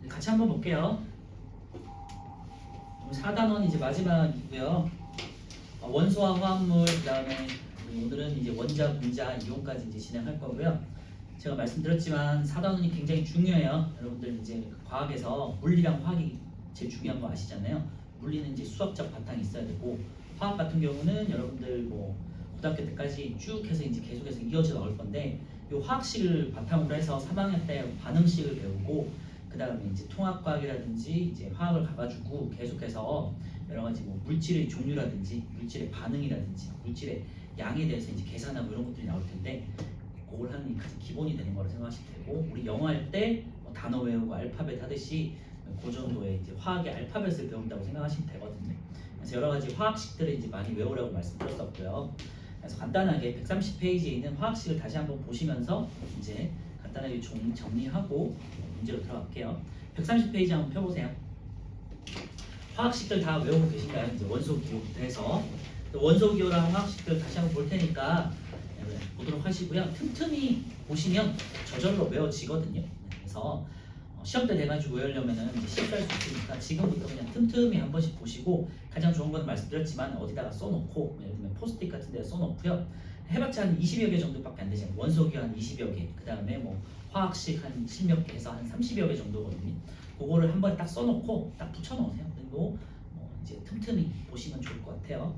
같이 한번 볼게요. 4단원 이제 마지막이고요. 원소와 화합물, 그다음에 오늘은 이제 원자, 분자, 이온까지 이제 진행할 거고요. 제가 말씀드렸지만 4단원이 굉장히 중요해요. 여러분들 이제 과학에서 물리랑 화학이 제일 중요한 거 아시잖아요. 물리는 이제 수학적 바탕이 있어야 되고, 화학 같은 경우는 여러분들 뭐 고등학교 때까지 쭉 해서 이제 계속해서 이어져 나올 건데, 이 화학식을 바탕으로 해서 3학년 때 반응식을 배우고, 그 다음에 이제 통합과학이라든지 이제 화학을 가가지고 계속해서 여러 가지 뭐 물질의 종류라든지 물질의 반응이라든지 물질의 양에 대해서 이제 계산하고 이런 것들이 나올 텐데, 그걸 하는 게 가장 기본이 되는 거라 생각하시면 되고, 우리 영어 할 때 단어 외우고 알파벳 하듯이 그 정도의 이제 화학의 알파벳을 배운다고 생각하시면 되거든요. 그래서 여러 가지 화학식들을 이제 많이 외우라고 말씀드렸었고요. 그래서 간단하게 130페이지에 있는 화학식을 다시 한번 보시면서 이제 간단하게 정리하고 문제로 들어갈게요. 130페이지 한번 펴보세요. 화학식들 다 외우고 계신가요? 이제 원소 기호부터 해서 원소 기호랑 화학식들 다시 한번 볼 테니까 보도록 하시고요. 틈틈이 보시면 저절로 외워지거든요. 그래서 시험 때 돼가지고 외우려면은 이제 실수할 수 있으니까 지금부터 그냥 틈틈이 한 번씩 보시고, 가장 좋은 건 말씀드렸지만 어디다가 써놓고, 예를 들면 포스트잇 같은 데 써놓고요. 해봤자 한 20여 개 정도밖에 안 되잖아요. 원소기호 한 20여 개, 그 다음에 뭐 화학식 한 10몇 개 해서 한 30여 개 정도거든요. 그거를 한 번에 딱 써놓고 딱 붙여놓으세요. 그리고 이제 틈틈이 보시면 좋을 것 같아요.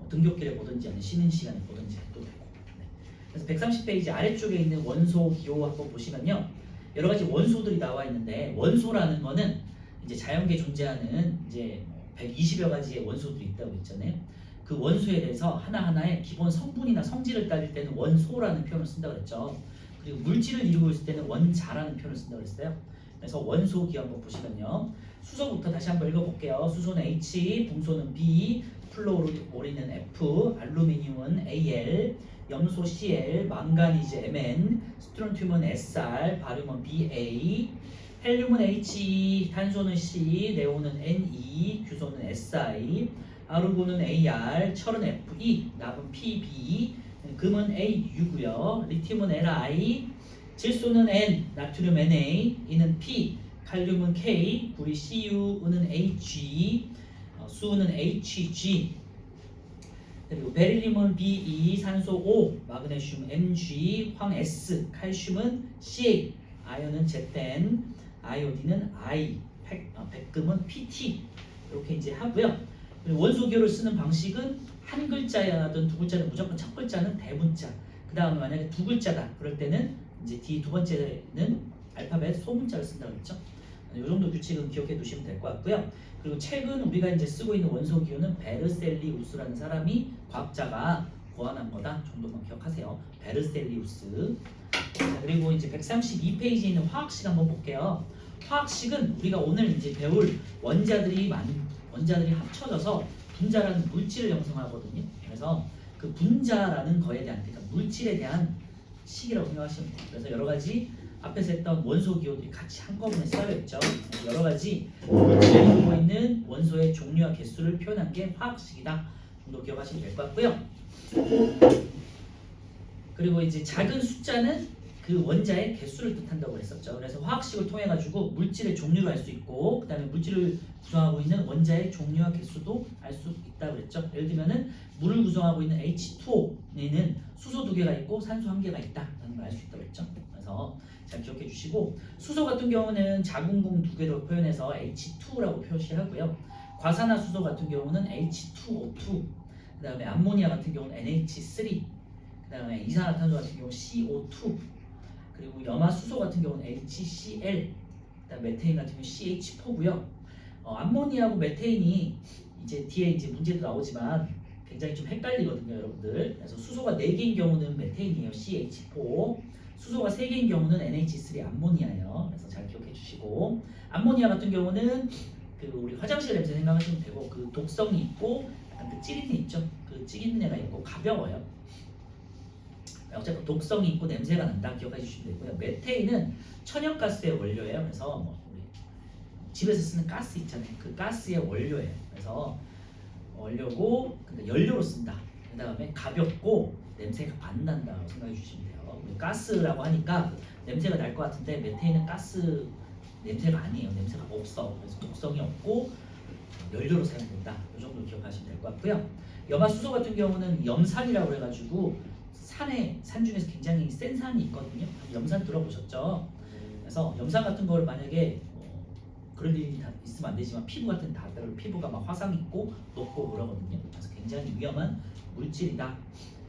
등굣길에 보든지 아니면 쉬는 시간에 보든지 해도 되고. 네. 그래서 130페이지 아래쪽에 있는 원소 기호 한번 보시면요, 여러 가지 원소들이 나와 있는데, 원소라는 거는 이제 자연계에 존재하는 이제 120여 가지의 원소들이 있다고 했잖아요. 그 원소에 대해서 하나하나의 기본 성분이나 성질을 따질 때는 원소라는 표현을 쓴다고 그랬죠. 그리고 물질을 이루고 있을 때는 원자라는 표현을 쓴다고 그랬어요. 그래서 원소 기호 한번 보시면요, 수소부터 다시 한번 읽어볼게요. 수소는 H, 붕소는 B, 플로리는 F, 알루미늄은 Al, 염소 Cl, 망가니즈 Mn, 스트론튬은 Sr, 바륨은 Ba, 헬륨은 He, 탄소는 C, 네온은 Ne, 규소는 Si, 아르곤은 Ar, 철은 Fe, 납은 Pb, 금은 Au고요. 리튬은 Li, 질소는 N, 나트륨 Na, 이는 P, 칼륨은 K, 불이 Cu, 은은 Hg, 수은 Hg, 그리고 베릴륨은 Be, 산소 O, 마그네슘 Mg, 황 S, 칼슘은 Ca, 아연은 Zn, 아이오딘은 I, 백금은 PT. 이렇게 이제 하고요. 그리고 원소 기호를 쓰는 방식은 한 글자든 두 글자든 무조건 첫 글자는 대문자. 그 다음에 만약에 두 글자다 그럴 때는 이제 뒤 두 번째는 알파벳 소문자를 쓴다고 했죠. 이 정도 규칙은 기억해 두시면 될 것 같고요. 그리고 최근 우리가 이제 쓰고 있는 원소 기호는 베르셀리우스라는 사람이 과학자가 고안한 거다 정도만 기억하세요. 베르셀리우스. 자, 그리고 이제 132페이지에 있는 화학식 한번 볼게요. 화학식은 우리가 오늘 이제 배울 원자들이 합쳐져서 분자라는 물질을 형성하거든요. 그래서 그 분자라는 거에 대한, 그러니까 물질에 대한 식이라고 생각하시면 돼요. 그래서 여러 가지 앞에서 했던 원소 기호들이 같이 한꺼번에 쌓여있죠. 여러 가지 물질을 갖고 있는 원소의 종류와 개수를 표현한 게 화학식이다 정도 기억하시면 될 것 같고요. 그리고 이제 작은 숫자는 그 원자의 개수를 뜻한다고 했었죠. 그래서 화학식을 통해 가지고 물질의 종류를 알 수 있고, 그다음에 물질을 구성하고 있는 원자의 종류와 개수도 알 수 있다고 그랬죠. 예를 들면은 물을 구성하고 있는 H2O에는 수소 2개가 있고 산소 1개가 있다라는 걸 알 수 있다고 그랬죠. 그래서 잘 기억해 주시고, 수소 같은 경우는 자궁궁 2개로 표현해서 H2라고 표시하고요. 과산화수소 같은 경우는 H2O2, 그다음에 암모니아 같은 경우는 NH3, 그다음에 이산화탄소 같은 경우 CO2, 그리고 염화수소 같은 경우는 HCl, 그다음에 메테인 같은 경우 CH4고요. 암모니아하고 메테인이 이제 뒤에 이제 문제도 나오지만 굉장히 좀 헷갈리거든요, 여러분들. 그래서 수소가 4개인 경우는 메테인이에요, CH4. 수소가 3개인 경우는 NH3 암모니아예요. 그래서 잘 기억해 주시고, 암모니아 같은 경우는 그 우리 화장실 냄새 생각하시면 되고, 그 독성이 있고 약간 그 찌릿내 있죠. 그 찌릿는 애가 있고 가벼워요. 어쨌든 독성이 있고 냄새가 난다 기억해 주시면 되고요. 메테인은 천연가스의 원료예요. 그래서 뭐 우리 집에서 쓰는 가스 있잖아요. 그 가스의 원료예요. 그래서 원료고 근데 연료로 쓴다. 그 다음에 가볍고 냄새가 안 난다고 생각해 주시면 돼요. 우리 가스라고 하니까 냄새가 날 것 같은데 메테인은 가스 냄새가 아니에요. 냄새가 없어. 그래서 독성이 없고 연료로 사용된다. 이 정도 기억하시면 될 것 같고요. 염화수소 같은 경우는 염산이라고 해가지고 산 중에서 굉장히 센 산이 있거든요. 염산 들어보셨죠? 그래서 염산 같은 거를 만약에 그런 일이 다 있으면 안 되지만 피부 같은 데 닿았다가 피부가 막 화상 있고 녹고 그러거든요. 그래서 굉장히 위험한 물질이다.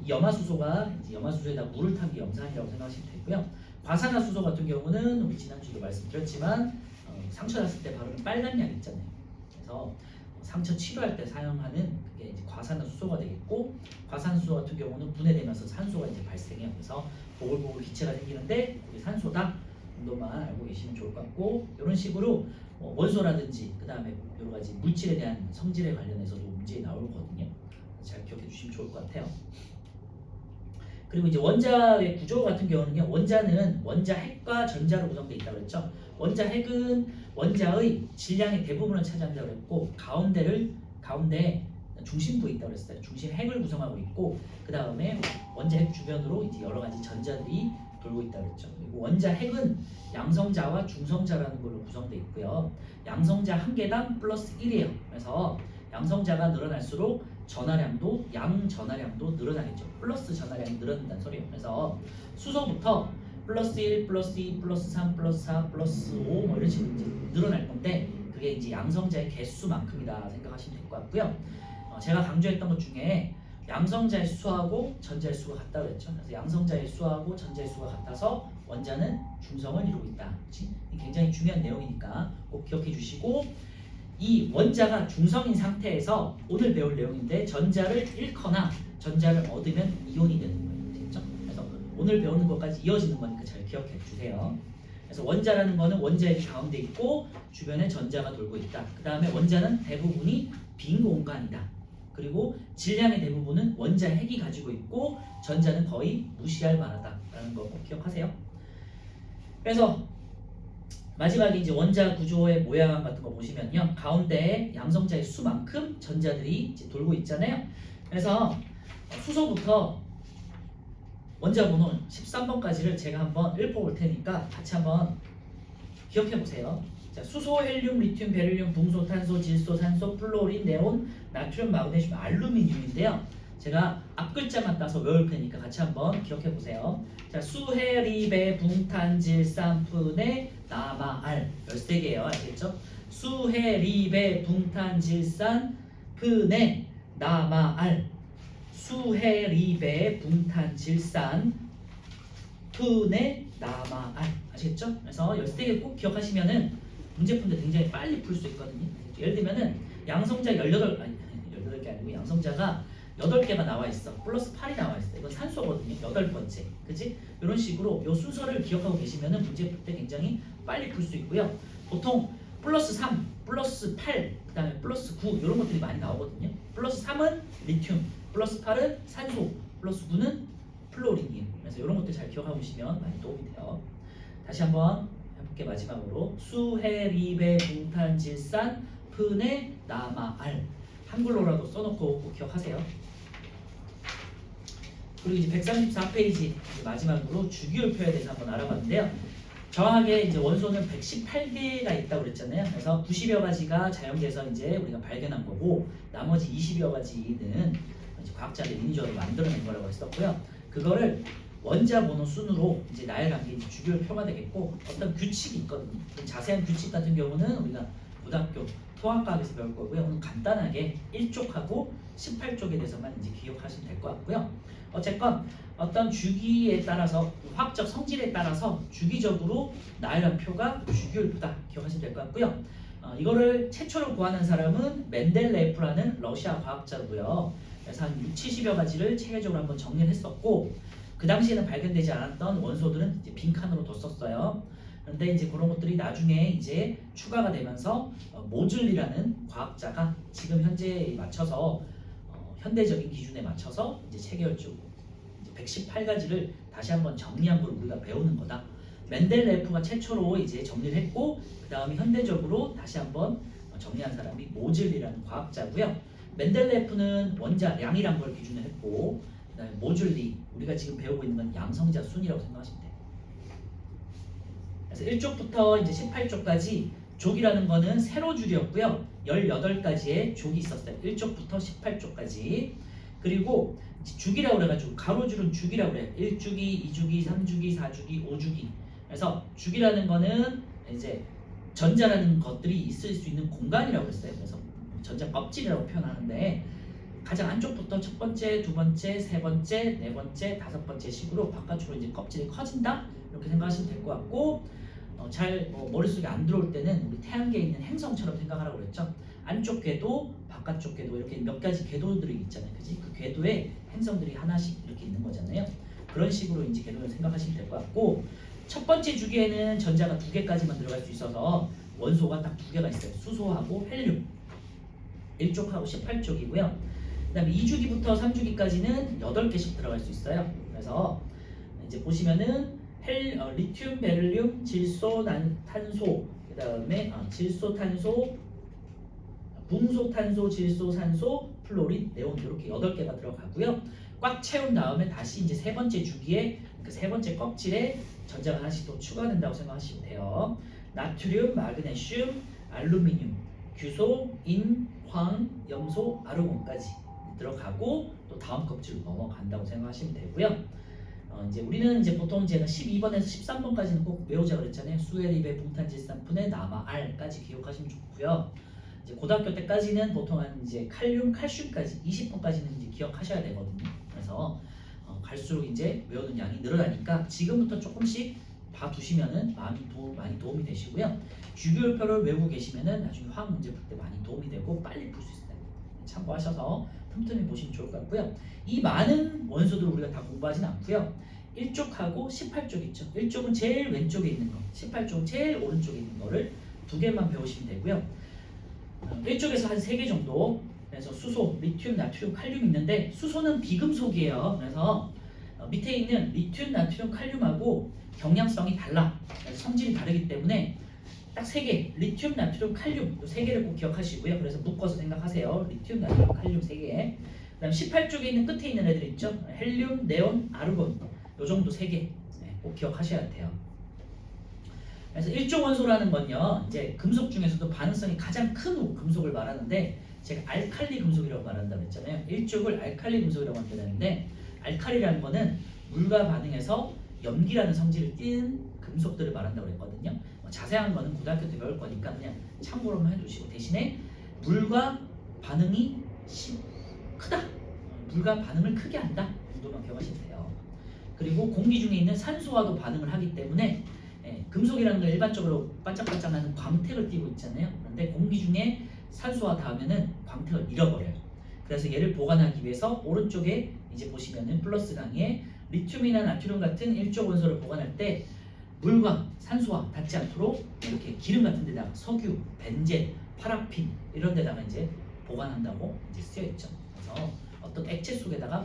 이 염화수소가 이제 염화수소에다 물을 탄 게 염산이라고 생각하시면 되고요. 과산화수소 같은 경우는 우리 지난주도 말씀드렸지만 상처 났을 때 바르는 빨간 약 있잖아요. 그래서 상처 치료할 때 사용하는 그게 이제 과산화수소가 되겠고, 과산화수소 같은 경우는 분해되면서 산소가 이제 발생해요. 그래서 보글보글 기체가 생기는데 그게 산소다 정도만 알고 계시면 좋을 것 같고, 이런 식으로 원소라든지 그 다음에 여러 가지 물질에 대한 성질에 관련해서도 문제 나오거든요. 잘 기억해 주시면 좋을 것 같아요. 그리고 이제 원자의 구조 같은 경우는요, 원자는 원자 핵과 전자로 구성되어 있다고 그랬죠. 원자 핵은 원자의 질량의 대부분을 차지한다고 그랬고, 가운데 중심부에 있다고 그랬어요. 중심 핵을 구성하고 있고, 그 다음에 원자 핵 주변으로 이제 여러 가지 전자들이 돌고 있다고 그랬죠. 그리고 원자 핵은 양성자와 중성자라는 걸로 구성되어 있고요. 양성자 한 개당 플러스 1이에요. 그래서 양성자가 늘어날수록 양전하량도 늘어나겠죠. 플러스 전하량이 늘어난다는 소리예요. 그래서 수소부터 플러스 1, 플러스 2, 플러스 3, 플러스 4, 플러스 5 뭐 이런 식으로 이제 늘어날 건데, 그게 이제 양성자의 개수만큼이다 생각하시면 될 것 같고요. 제가 강조했던 것 중에 양성자의 수하고 전자의 수가 같다고 했죠. 그래서 양성자의 수하고 전자의 수가 같아서 원자는 중성을 이루고 있다. 그치? 굉장히 중요한 내용이니까 꼭 기억해 주시고, 이 원자가 중성인 상태에서 오늘 배울 내용인데 전자를 잃거나 전자를 얻으면 이온이 되는 거예요. 됐죠? 그래서 오늘 배우는 것까지 이어지는 거니까 잘 기억해 주세요. 그래서 원자라는 거는 원자핵이 가운데 있고 주변에 전자가 돌고 있다. 그 다음에 원자는 대부분이 빈 공간이다. 그리고 질량의 대부분은 원자핵이 가지고 있고 전자는 거의 무시할 만하다라는 거 꼭 기억하세요. 그래서 마지막에 이제 원자 구조의 모양 같은 거 보시면요, 가운데에 양성자의 수만큼 전자들이 이제 돌고 있잖아요. 그래서 수소부터 원자 번호 13번까지를 제가 한번 읽어볼 테니까 같이 한번 기억해 보세요. 자, 수소, 헬륨, 리튬, 베릴륨, 붕소, 탄소, 질소, 산소, 플로린, 네온, 나트륨, 마그네슘, 알루미늄인데요. 제가 앞 글자만 따서 외울 테니까 같이 한번 기억해 보세요. 자, 수해, 리베, 붕탄, 질산, 푸네, 나마, 알 13개예요. 알겠죠? 수해, 리베, 붕탄, 질산, 푸네, 나마, 알. 수해, 리베, 붕탄, 질산, 푸네, 나마, 알. 아시겠죠? 그래서 13개 꼭 기억하시면은 문제 푸는데 굉장히 빨리 풀 수 있거든요. 예를 들면은 양성자 18개 아니고 양성자가 8개가 나와 있어. 플러스 8이 나와 있어. 이건 산소거든요. 8번째. 그치? 이런 식으로 이 순서를 기억하고 계시면은 문제 풀 때 굉장히 빨리 풀 수 있고요. 보통 플러스 3, 플러스 8, 그 다음에 플러스 9 이런 것들이 많이 나오거든요. 플러스 3은 리튬, 플러스 8은 산소, 플러스 9는 플로린이에요. 그래서 이런 것들 잘 기억하고 계시면 많이 도움이 돼요. 다시 한번 해볼게. 마지막으로 수해, 리베, 붕탄, 질산, 푸네, 나마, 알. 한글로라도 써놓고 꼭 기억하세요. 그리고 이제 134페이지 마지막으로 주기율표에 대해서 한번 알아봤는데요. 정확하게 이제 원소는 118개가 있다고 그랬잖아요. 그래서 90여 가지가 자연계에서 이제 우리가 발견한 거고, 나머지 20여 가지는 이제 과학자들이 인위적으로 만들어낸 거라고 했었고요. 그거를 원자 번호 순으로 이제 나열한 게 주기율표가 되겠고, 어떤 규칙이 있거든요. 자세한 규칙 같은 경우는 우리가 고등학교 통합과학에서 배울 거고요. 오늘 간단하게 1쪽하고 18쪽에 대해서만 이제 기억하시면 될 것 같고요. 어쨌건 어떤 주기에 따라서 화학적 성질에 따라서 주기적으로 나열한 표가 주기율표다 기억하시면 될 것 같고요. 이거를 최초로 구하는 사람은 멘델레프라는 러시아 과학자고요. 그래서 한 6, 70여 가지를 체계적으로 한번 정리를 했었고, 그 당시에는 발견되지 않았던 원소들은 이제 빈칸으로 뒀었어요. 그런데 이제 그런 것들이 나중에 이제 추가가 되면서 모즐리라는 과학자가 지금 현재에 맞춰서 현대적인 기준에 맞춰서 이제 체계열적으로 118가지를 다시 한번 정리한 걸 우리가 배우는 거다. 멘델레프가 최초로 이제 정리를 했고, 그 다음에 현대적으로 다시 한번 정리한 사람이 모즐리라는 과학자고요. 멘델레프는 원자량이란 걸 기준으로 했고, 그다음에 모듈리 우리가 지금 배우고 있는 건 양성자 순이라고 생각하시면 돼요. 그래서 1쪽부터 이제 18쪽까지 족이라는 거는 세로 줄이었고요. 18가지의 족이 있었어요. 1쪽부터 18쪽까지. 그리고 주기라고 그래가지고 가로줄은 주기라고 그래요. 1주기, 2주기, 3주기, 4주기, 5주기. 그래서 주기라는 거는 이제 전자라는 것들이 있을 수 있는 공간이라고 했어요. 그래서 전자 껍질이라고 표현하는데 가장 안쪽부터 첫 번째, 두 번째, 세 번째, 네 번째, 다섯 번째 식으로 바깥으로 이제 껍질이 커진다 이렇게 생각하시면 될 것 같고 잘 머릿속에 안 들어올 때는 우리 태양계에 있는 행성처럼 생각하라고 그랬죠. 안쪽 궤도, 바깥쪽 궤도 이렇게 몇 가지 궤도들이 있잖아요. 그지? 그 궤도에 행성들이 하나씩 이렇게 있는 거잖아요. 그런 식으로 이제 궤도를 생각하시면 될 것 같고 첫 번째 주기에는 전자가 2개까지만 들어갈 수 있어서 원소가 딱 2개가 있어요. 수소하고 헬륨. 1쪽하고 18쪽이고요. 그 다음에 2주기부터 3주기까지는 8개씩 들어갈 수 있어요. 그래서 이제 보시면은 리튬, 베릴륨, 질소, 탄소, 그 다음에 질소, 탄소, 붕소, 탄소, 질소, 산소, 플로린, 네온 이렇게 8개가 들어가고요. 꽉 채운 다음에 다시 이제 세 번째 주기에 그 세 번째 껍질에 전자가 하나씩 또 추가된다고 생각하시면 돼요. 나트륨, 마그네슘, 알루미늄, 규소, 인, 황, 염소, 아르곤까지 들어가고 또 다음 껍질로 넘어간다고 생각하시면 되고요. 이제 우리는 이제 보통 제가 12번에서 13번까지는 꼭 외우자 그랬잖아요. 수에립의 붕탄질산푼의 남아 R까지 기억하시면 좋고요. 이제 고등학교 때까지는 보통 한 이제 칼륨, 칼슘까지 20번까지는 이제 기억하셔야 되거든요. 그래서 갈수록 이제 외우는 양이 늘어나니까 지금부터 조금씩 봐두시면은 많이 도움이 되시고요. 주기율표를 외우고 계시면은 나중에 화학 문제 풀 때 많이 도움이 되고 빨리 풀 수 있어요. 참고하셔서 틈틈이 보시면 좋을 것 같고요. 이 많은 원소들을 우리가 다 공부하진 않고요. 1쪽하고 18쪽 있죠. 1쪽은 제일 왼쪽에 있는 거, 18쪽은 제일 오른쪽에 있는 거를 2개만 배우시면 되고요. 1쪽에서 한 3개 정도. 그래서 수소, 리튬, 나트륨, 칼륨 있는데 수소는 비금속이에요. 그래서 밑에 있는 리튬, 나트륨, 칼륨하고 경량성이 달라. 성질이 다르기 때문에 딱 3개, 리튬, 나트륨, 칼륨 이 3개를 꼭 기억하시고요. 그래서 묶어서 생각하세요. 리튬, 나트륨, 칼륨 3개. 그다음 18쪽에 있는 끝에 있는 애들 있죠. 헬륨, 네온, 아르곤 요 정도 3개 꼭 기억하셔야 돼요. 그래서 1조 원소라는 건요. 이제 금속 중에서도 반응성이 가장 큰 금속을 말하는데 제가 알칼리 금속이라고 말한다고 했잖아요. 1쪽을 알칼리 금속이라고 한다는데 알칼리라는 거는 물과 반응해서 염기라는 성질을 띠는 금속들을 말한다고 했거든요. 자세한 거는 고등학교 때 배울 거니까 그냥 참고로만 해두시고 대신에 물과 반응이 크다. 물과 반응을 크게 한다. 정도만 기억하시면 돼요. 그리고 공기 중에 있는 산소와도 반응을 하기 때문에 금속이라는 건 일반적으로 반짝반짝하는 광택을 띠고 있잖아요. 그런데 공기 중에 산소와 닿으면은 광택을 잃어버려요. 그래서 얘를 보관하기 위해서 오른쪽에 이제 보시면은 플러스 강의에 리튬이나 나트륨 같은 1조 원소를 보관할 때 물과 산소와 닿지 않도록 이렇게 기름 같은 데다가 석유, 벤젠, 파라핀 이런 데다가 이제 보관한다고 이제 쓰여 있죠. 그래서 어떤 액체 속에다가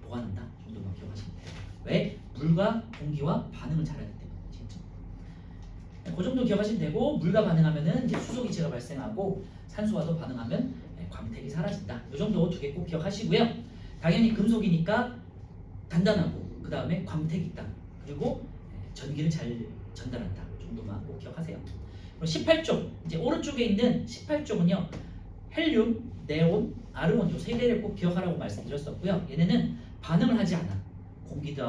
보관한다 정도만 기억하시면 돼요. 왜? 물과 공기와 반응을 잘하기 때문에. 그 정도 기억하시면 되고 물과 반응하면은 이제 수소 기체가 발생하고 산소와도 반응하면 광택이 사라진다. 이 정도 2개 꼭 기억하시고요. 당연히 금속이니까 단단하고 그 다음에 광택이 있다. 그리고 전기를 잘 전달한다. 정도만 꼭 기억하세요. 그럼 18쪽 이제 오른쪽에 있는 18쪽은요. 헬륨, 네온, 아르곤 요 3개를 꼭 기억하라고 말씀드렸었고요. 얘네는 반응을 하지 않아. 공기든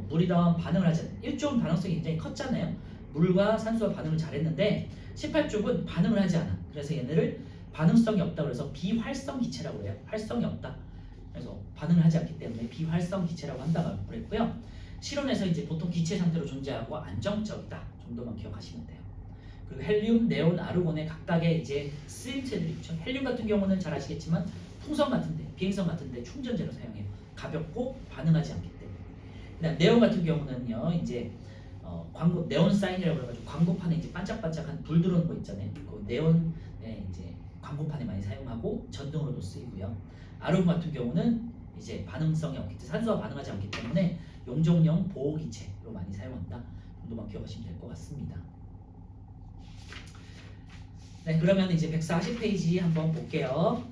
물이든 반응을 하지 않아. 1쪽은 반응성이 굉장히 컸잖아요. 물과 산소와 반응을 잘했는데 18쪽은 반응을 하지 않아. 그래서 얘네를 반응성이 없다 그래서 비활성 기체라고 해요. 활성이 없다. 그래서 반응을 하지 않기 때문에 비활성 기체라고 한다고 그랬고요. 실온에서 이제 보통 기체 상태로 존재하고 안정적이다 정도만 기억하시면 돼요. 그리고 헬륨, 네온, 아르곤의 각각의 이제 쓰임새들이 있죠. 헬륨 같은 경우는 잘 아시겠지만 풍선 같은데, 비행선 같은데 충전재로 사용해요. 가볍고 반응하지 않기 때문에. 그다음 네온 같은 경우는요, 이제 광고 네온 사인이라고 해가지고 광고판에 이제 반짝반짝한 불 들어오는 거 있잖아요. 그 네온 이제 광고판에 많이 사용하고 전등으로도 쓰이고요. 아르곤 같은 경우는 이제 반응성이 없기 때문에 산소와 반응하지 않기 때문에 용접용 보호기체로 많이 사용한다 정도만 기억하시면 될 것 같습니다. 네, 그러면 이제 140페이지 한번 볼게요.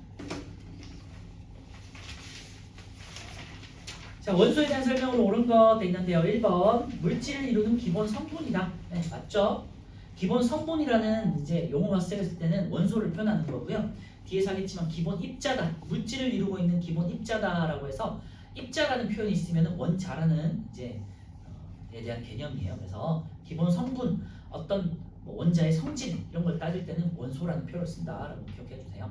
자, 원소에 대한 설명으로 옳은 거 돼 있는데요. 1번 물질을 이루는 기본 성분이다. 네, 맞죠? 기본 성분이라는 이제 용어가 쓰였을 때는 원소를 표현하는 거고요. 뒤에서 하겠지만 기본 입자다. 물질을 이루고 있는 기본 입자다라고 해서 입자라는 표현이 있으면 원자라는 이제 에 대한 개념이에요. 그래서 기본 성분, 어떤 뭐 원자의 성질 이런 걸 따질 때는 원소라는 표현을 쓴다라고 기억해 주세요.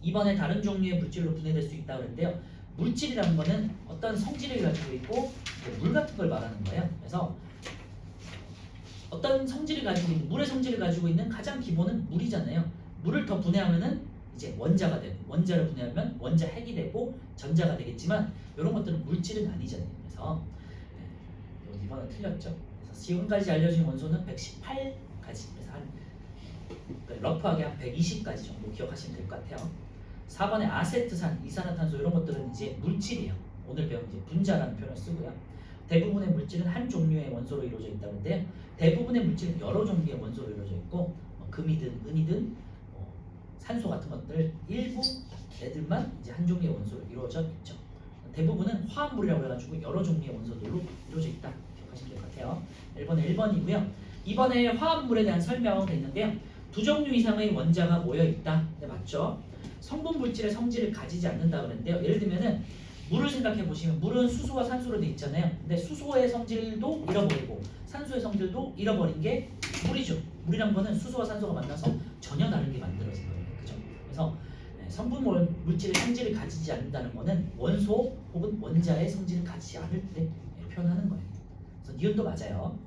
2번에 다른 종류의 물질로 분해될 수 있다고 그랬는데요. 물질이라는 거는 어떤 성질을 가지고 있고 물 같은 걸 말하는 거예요. 그래서 어떤 성질을 가지고 있는 물의 성질을 가지고 있는 가장 기본은 물이잖아요. 물을 더 분해하면은 이제 원자가 되고 원자를 분해하면 원자 핵이 되고 전자가 되겠지만 이런 것들은 물질은 아니잖아요. 그래서 2번은 틀렸죠. 그래서 지금까지 알려진 원소는 118가지. 그래서 한 러프하게 한 120가지 정도 기억하시면 될 것 같아요. 4번에 아세트산, 이산화탄소 이런 것들은 이제 물질이에요. 오늘 배운 이제 분자라는 표현을 쓰고요. 대부분의 물질은 한 종류의 원소로 이루어져 있다는데 대부분의 물질은 여러 종류의 원소로 이루어져 있고 금이든 은이든 산소 같은 것들 일부 애들만 이제 한 종류의 원소로 이루어져 있죠. 대부분은 화합물이라고 해가지고 여러 종류의 원소들로 이루어져 있다. 기억하시면 될 것 같아요. 1번은 1번이고요. 2번에 화합물에 대한 설명이 있는데요. 두 종류 이상의 원자가 모여 있다. 네, 맞죠? 성분 물질의 성질을 가지지 않는다 그랬는데요. 예를 들면은 물을 생각해 보시면 물은 수소와 산소로 돼 있잖아요. 근데 수소의 성질도 잃어버리고 산소의 성질도 잃어버린 게 물이죠. 물이란 거는 수소와 산소가 만나서 전혀 다르게 만들어진 거예요. 그죠? 그래서 성분 물질의 성질을 가지지 않는다는 거는 원소 혹은 원자의 성질을 가지지 않을 때 표현하는 거예요. 그래서 니은도 맞아요.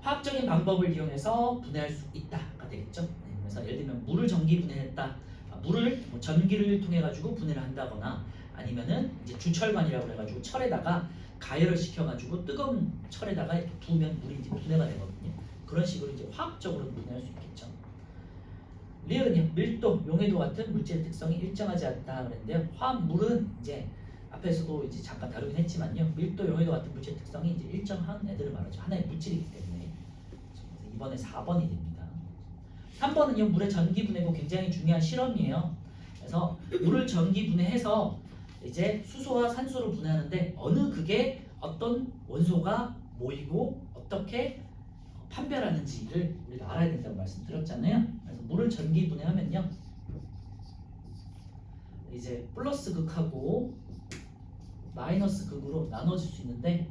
화학적인 방법을 이용해서 분해할 수 있다가 되겠죠. 그래서 예를 들면 물을 전기 분해했다. 물을 뭐 전기를 통해 가지고 분해를 한다거나 아니면은 이제 주철관이라고 해가지고 철에다가 가열을 시켜가지고 뜨거운 철에다가 이렇게 부으면 물이 이제 분해가 되거든요. 그런 식으로 이제 화학적으로 분해할 수 있겠죠. 리을은요, 밀도, 용해도 같은 물질의 특성이 일정하지 않다 그랬는데요. 화합물은 이제 앞에서도 이제 잠깐 다루긴 했지만요. 밀도, 용해도 같은 물질의 특성이 이제 일정한 애들을 말하죠. 하나의 물질이기 때문에. 그래서 이번에 4번이 됩니다. 3번은요, 물의 전기 분해고 굉장히 중요한 실험이에요. 그래서 물을 전기 분해해서 이제 수소와 산소로 분해하는데 어느 극에 어떤 원소가 모이고 어떻게 판별하는지를 우리가 알아야 된다고 말씀드렸잖아요. 그래서 물을 전기 분해하면요, 이제 플러스 극하고 마이너스 극으로 나눠질 수 있는데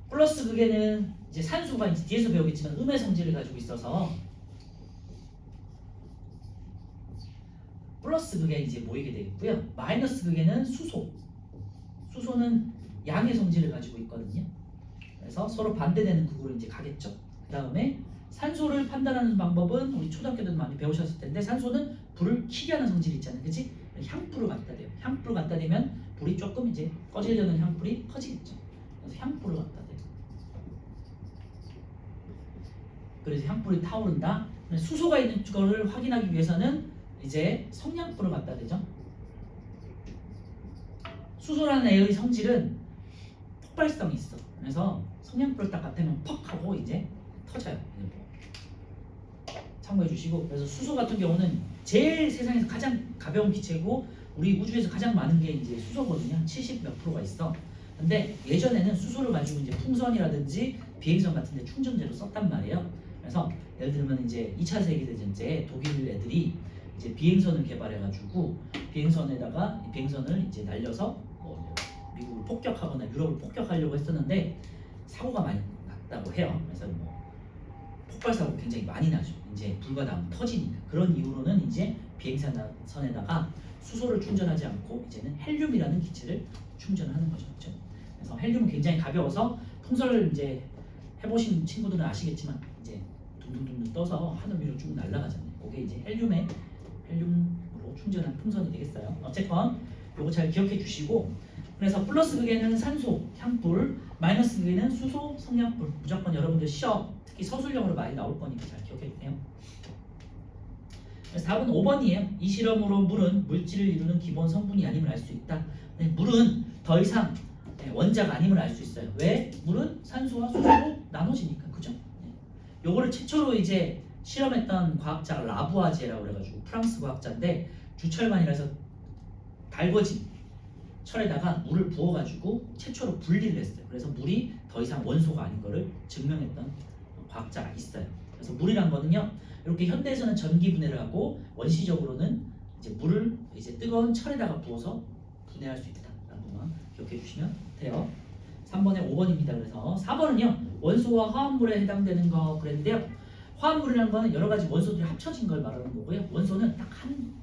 플러스 극에는 이제 산소가 이제 뒤에서 배우겠지만 음의 성질을 가지고 있어서 플러스 극에 이제 모이게 되겠고요. 마이너스 극에는 수소는 양의 성질을 가지고 있거든요. 그래서 서로 반대되는 극으로 이제 가겠죠. 그 다음에 산소를 판단하는 방법은 우리 초등학교 때도 많이 배우셨을 텐데 산소는 불을 켜게 하는 성질이 있잖아요. 그치? 향불을 갖다 대요. 향불을 갖다 대면 불이 조금 이제 꺼지려는 향불이 커지겠죠. 그래서 향불을 갖다 대요. 그래서 향불이 타오른다. 수소가 있는 거를 확인하기 위해서는 이제 성냥불을 갖다 대죠. 수소라는 애의 성질은 폭발성이 있어. 그래서 성냥불을 딱 갖다 대면 퍽 하고 이제 터져요. 참고해 주시고, 그래서 수소 같은 경우는 제일 세상에서 가장 가벼운 기체고 우리 우주에서 가장 많은 게 이제 수소거든요. 70 몇 프로가 있어. 근데 예전에는 수소를 가지고 이제 풍선이라든지 비행선 같은 데 충전재로 썼단 말이에요. 그래서 예를 들면 이제 2차 세계대전 때 독일 애들이 이제 비행선을 개발해가지고 비행선을 이제 날려서 뭐 미국을 폭격하거나 유럽을 폭격하려고 했었는데 사고가 많이 났다고 해요. 그래서 뭐 폭발 사고 굉장히 많이 나죠. 이제 불과 나면 터지니까. 그런 이유로는 이제 비행선에다가 수소를 충전하지 않고 이제는 헬륨이라는 기체를 충전하는 거죠. 그렇죠? 그래서 헬륨은 굉장히 가벼워서 풍선을 이제 해보신 친구들은 아시겠지만 이제 둥둥둥 떠서 하늘 위로 쭉 날아가잖아요. 그게 이제 헬륨으로 충전한 풍선이 되겠어요. 어쨌건 요거 잘 기억해 주시고, 그래서 플러스 극에는 산소, 향불, 마이너스 극에는 수소, 성냥불. 무조건 여러분들 시험, 특히 서술형으로 많이 나올 거니까 잘 기억해 주세요. 그래서 답은 5번이에요. 이 실험으로 물은 물질을 이루는 기본 성분이 아님을 알 수 있다. 네, 물은 더 이상 원자가 아님을 알 수 있어요. 왜? 물은 산소와 수소로 나눠지니까. 그죠? 네. 요거를 최초로 이제 실험했던 과학자가 라부아제라고 그래가지고 프랑스 과학자인데 주철관이라서 달궈진 철에다가 물을 부어가지고 최초로 분리를 했어요. 그래서 물이 더 이상 원소가 아닌 거를 증명했던 과학자가 있어요. 그래서 물이란 거는요, 이렇게 현대에서는 전기 분해를 하고 원시적으로는 이제 물을 이제 뜨거운 철에다가 부어서 분해할 수 있다라는 것만 기억해 주시면 돼요. 3번에 5번입니다. 그래서 4번은요, 원소와 화합물에 해당되는 거 그랬는데요. 화합물이라는 거는 여러 가지 원소들이 합쳐진 걸 말하는 거고요. 원소는 딱 한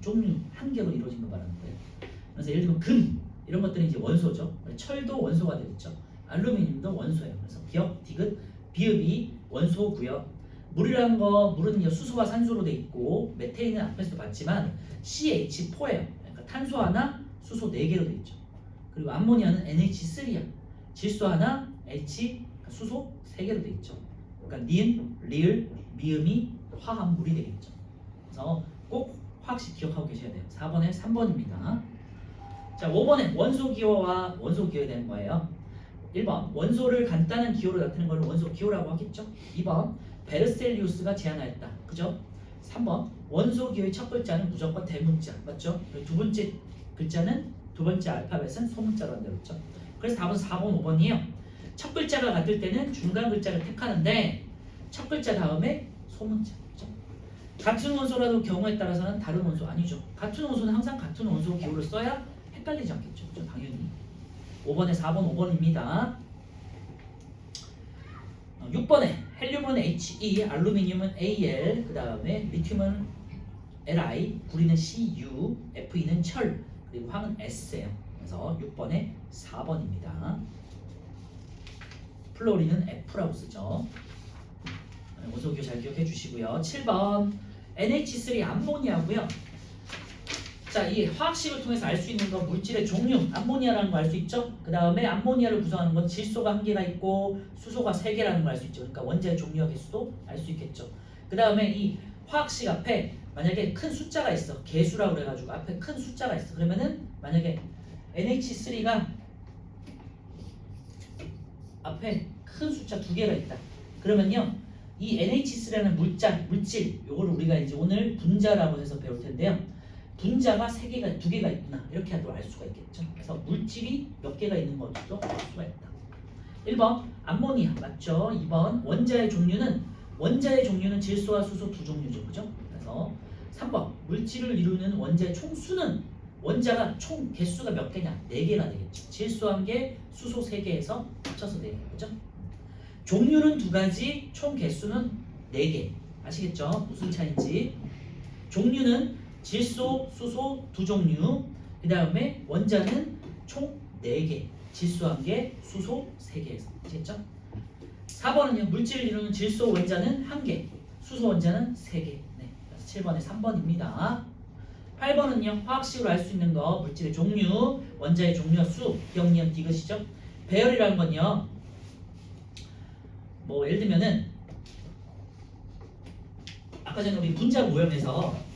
종류, 한 개로 이루어진 걸 말하는 거예요. 그래서 예를 들면 금 이런 것들이 이제 원소죠. 철도 원소가 되겠죠. 알루미늄도 원소예요. 그래서 기억, 디귿, 비읍이 원소고요. 물이라는 거, 물은 수소와 산소로 돼 있고 메테인은 앞에서도 봤지만 CH4예요. 그러니까 탄소 하나, 수소 4개로 돼 있죠. 그리고 암모니아는 NH3야. 질소 하나, H, 수소 3개로 돼 있죠. 그러니까 니은, 리을, 미음이 화합물이 되겠죠. 그래서 꼭 화학식 기억하고 계셔야 돼요. 4번에 3번입니다. 자, 5번에 원소 기호와 원소 기호에 대한 거예요. 1번 원소를 간단한 기호로 나타내는 걸 원소 기호라고 하겠죠. 2번 베르셀리우스가 제안하였다. 그죠? 3번 원소 기호의 첫 글자는 무조건 대문자. 맞죠? 두 번째 글자는 두 번째 알파벳은 소문자로 한다고 했죠. 그래서 답은 4번, 5번이에요. 첫 글자가 같을 때는 중간 글자를 택하는데 첫 글자 다음에 소문자. 그죠? 같은 원소라도 경우에 따라서는 다른 원소 아니죠. 같은 원소는 항상 같은 원소 기호를 써야 헷갈리지 않겠죠. 그죠? 당연히. 5번에 4번, 5번입니다. 6번에 헬륨은 He, 알루미늄은 Al, 그 다음에 리튬은 Li, 구리는 Cu, Fe는 철, 그리고 황은 S예요. 그래서 6번에 4번입니다. 플로린은 F라고 쓰죠. 원소기호 잘 기억해 주시고요. 7번 NH3 암모니아고요. 자, 이 화학식을 통해서 알 수 있는 건 물질의 종류, 암모니아라는 거 알 수 있죠? 그 다음에 암모니아를 구성하는 건 질소가 1개가 있고 수소가 3개라는 걸 알 수 있죠. 그러니까 원자의 종류와 개수도 알 수 있겠죠. 그 다음에 이 화학식 앞에 만약에 큰 숫자가 있어. 개수라고 그래가지고 앞에 큰 숫자가 있어. 그러면은 만약에 NH3가 앞에 큰 숫자 2개가 있다. 그러면요, 이 NH3라는 물질, 요거를 우리가 이제 오늘 분자라고 해서 배울 텐데요. 분자가 2개가 있구나. 이렇게 해도 알 수가 있겠죠. 그래서 물질이 몇 개가 있는 것도 알 수가 있다. 1번 암모니아 맞죠? 2번 원자의 종류는 질소와 수소 두 종류죠. 그죠? 그래서 3번 물질을 이루는 원자의 총수는 원자가 총 개수가 몇 개냐? 4개가 되겠죠. 질소 1개, 수소 3개에서 합쳐서 4개. 그죠? 종류는 2가지, 총 개수는 4개. 아시겠죠? 무슨 차이인지. 종류는 질소, 수소 2종류, 그 다음에 원자는 총 4개, 질소 1개, 수소 3개. 아시겠죠? 4번은요, 물질을 이루는 질소 원자는 1개, 수소 원자는 3개. 네, 그래서 7번에 3번입니다. 8번은요, 화학식으로 알 수 있는 거, 물질의 종류, 원자의 종류와 수, 기억, 니은, 디귿이죠. 배열이라는 건요, 뭐 예를 들면은 아까 전에 우리 분자 모형에서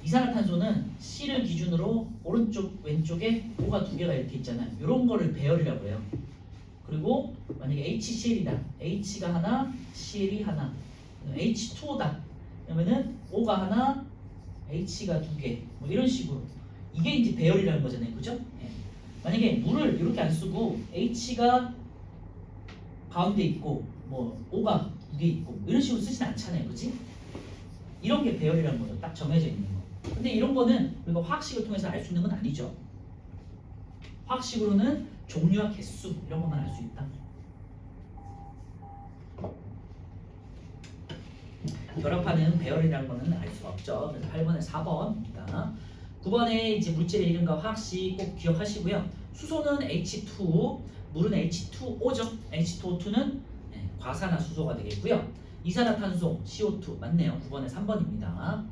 이산화탄소는 C를 기준으로 오른쪽 왼쪽에 O가 2개가 이렇게 있잖아요. 이런 거를 배열이라고 해요. 그리고 만약에 HCl이다. H가 하나, Cl이 하나. H2O다. 그러면은 O가 하나, H가 2개. 뭐 이런 식으로. 이게 이제 배열이라는 거잖아요. 그죠? 예. 만약에 물을 이렇게 안 쓰고 H가 가운데 있고 뭐 O가 2개 있고 이런 식으로 쓰진 않잖아요. 그지? 이런 게 배열이라는 거죠. 딱 정해져 있는 거. 근데 이런 거는 우리가 화학식을 통해서 알 수 있는 건 아니죠. 화학식으로는 종류와 개수 이런 것만 알 수 있다. 결합하는 배열이라는 거는 알 수가 없죠. 그래서 8번에 4번입니다. 9번에 이제 물질의 이름과 화학식 꼭 기억하시고요. 수소는 H2, 물은 H2O죠. H2O2는 과산화수소가 되겠고요. 이산화탄소 CO2 맞네요. 9번에 3번입니다.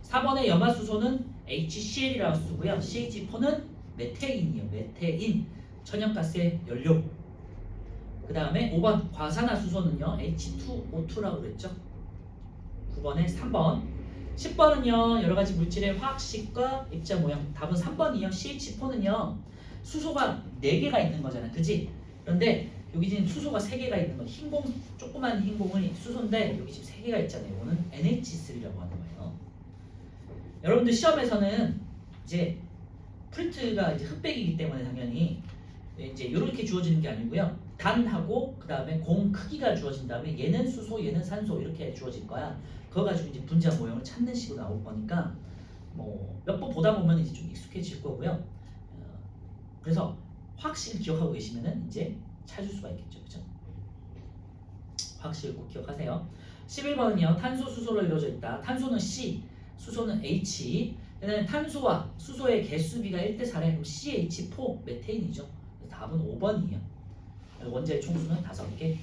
4번의 염화수소는 HCl이라고 쓰고요. CH4는 메테인이요. 메테인 천연가스의 연료. 그 다음에 5번 과산화수소는요. H2O2라고 그랬죠. 9번에 3번. 10번은요. 여러가지 물질의 화학식과 입자 모형. 답은 3번이요. CH4는요. 수소가 4개가 있는 거잖아요. 그지? 그런데 여기 지금 수소가 3개가 있는 거. 흰공, 조그만 흰공은 수소인데 여기 지금 3개가 있잖아요. 이거는 NH3라고 하는 거예요. 여러분들 시험에서는 이제 프린트가 이제 흑백이기 때문에 당연히 이제 이렇게 주어지는 게 아니고요. 단하고 그 다음에 공 크기가 주어진 다음에 얘는 수소, 얘는 산소 이렇게 주어질 거야. 그거 가지고 이제 분자 모형을 찾는 식으로 나올 거니까 뭐 몇 번 보다 보면 이제 좀 익숙해질 거고요. 그래서 확실히 기억하고 계시면은 이제 찾을 수가 있겠죠, 그죠? 확실히 꼭 기억하세요. 11번은요, 탄소 수소로 이루어져 있다. 탄소는 C, 수소는 H. 탄소와 수소의 개수비가 1대4래. 그럼 CH4 메테인이죠. 답은 5번이에요. 원자의 총수는 5개.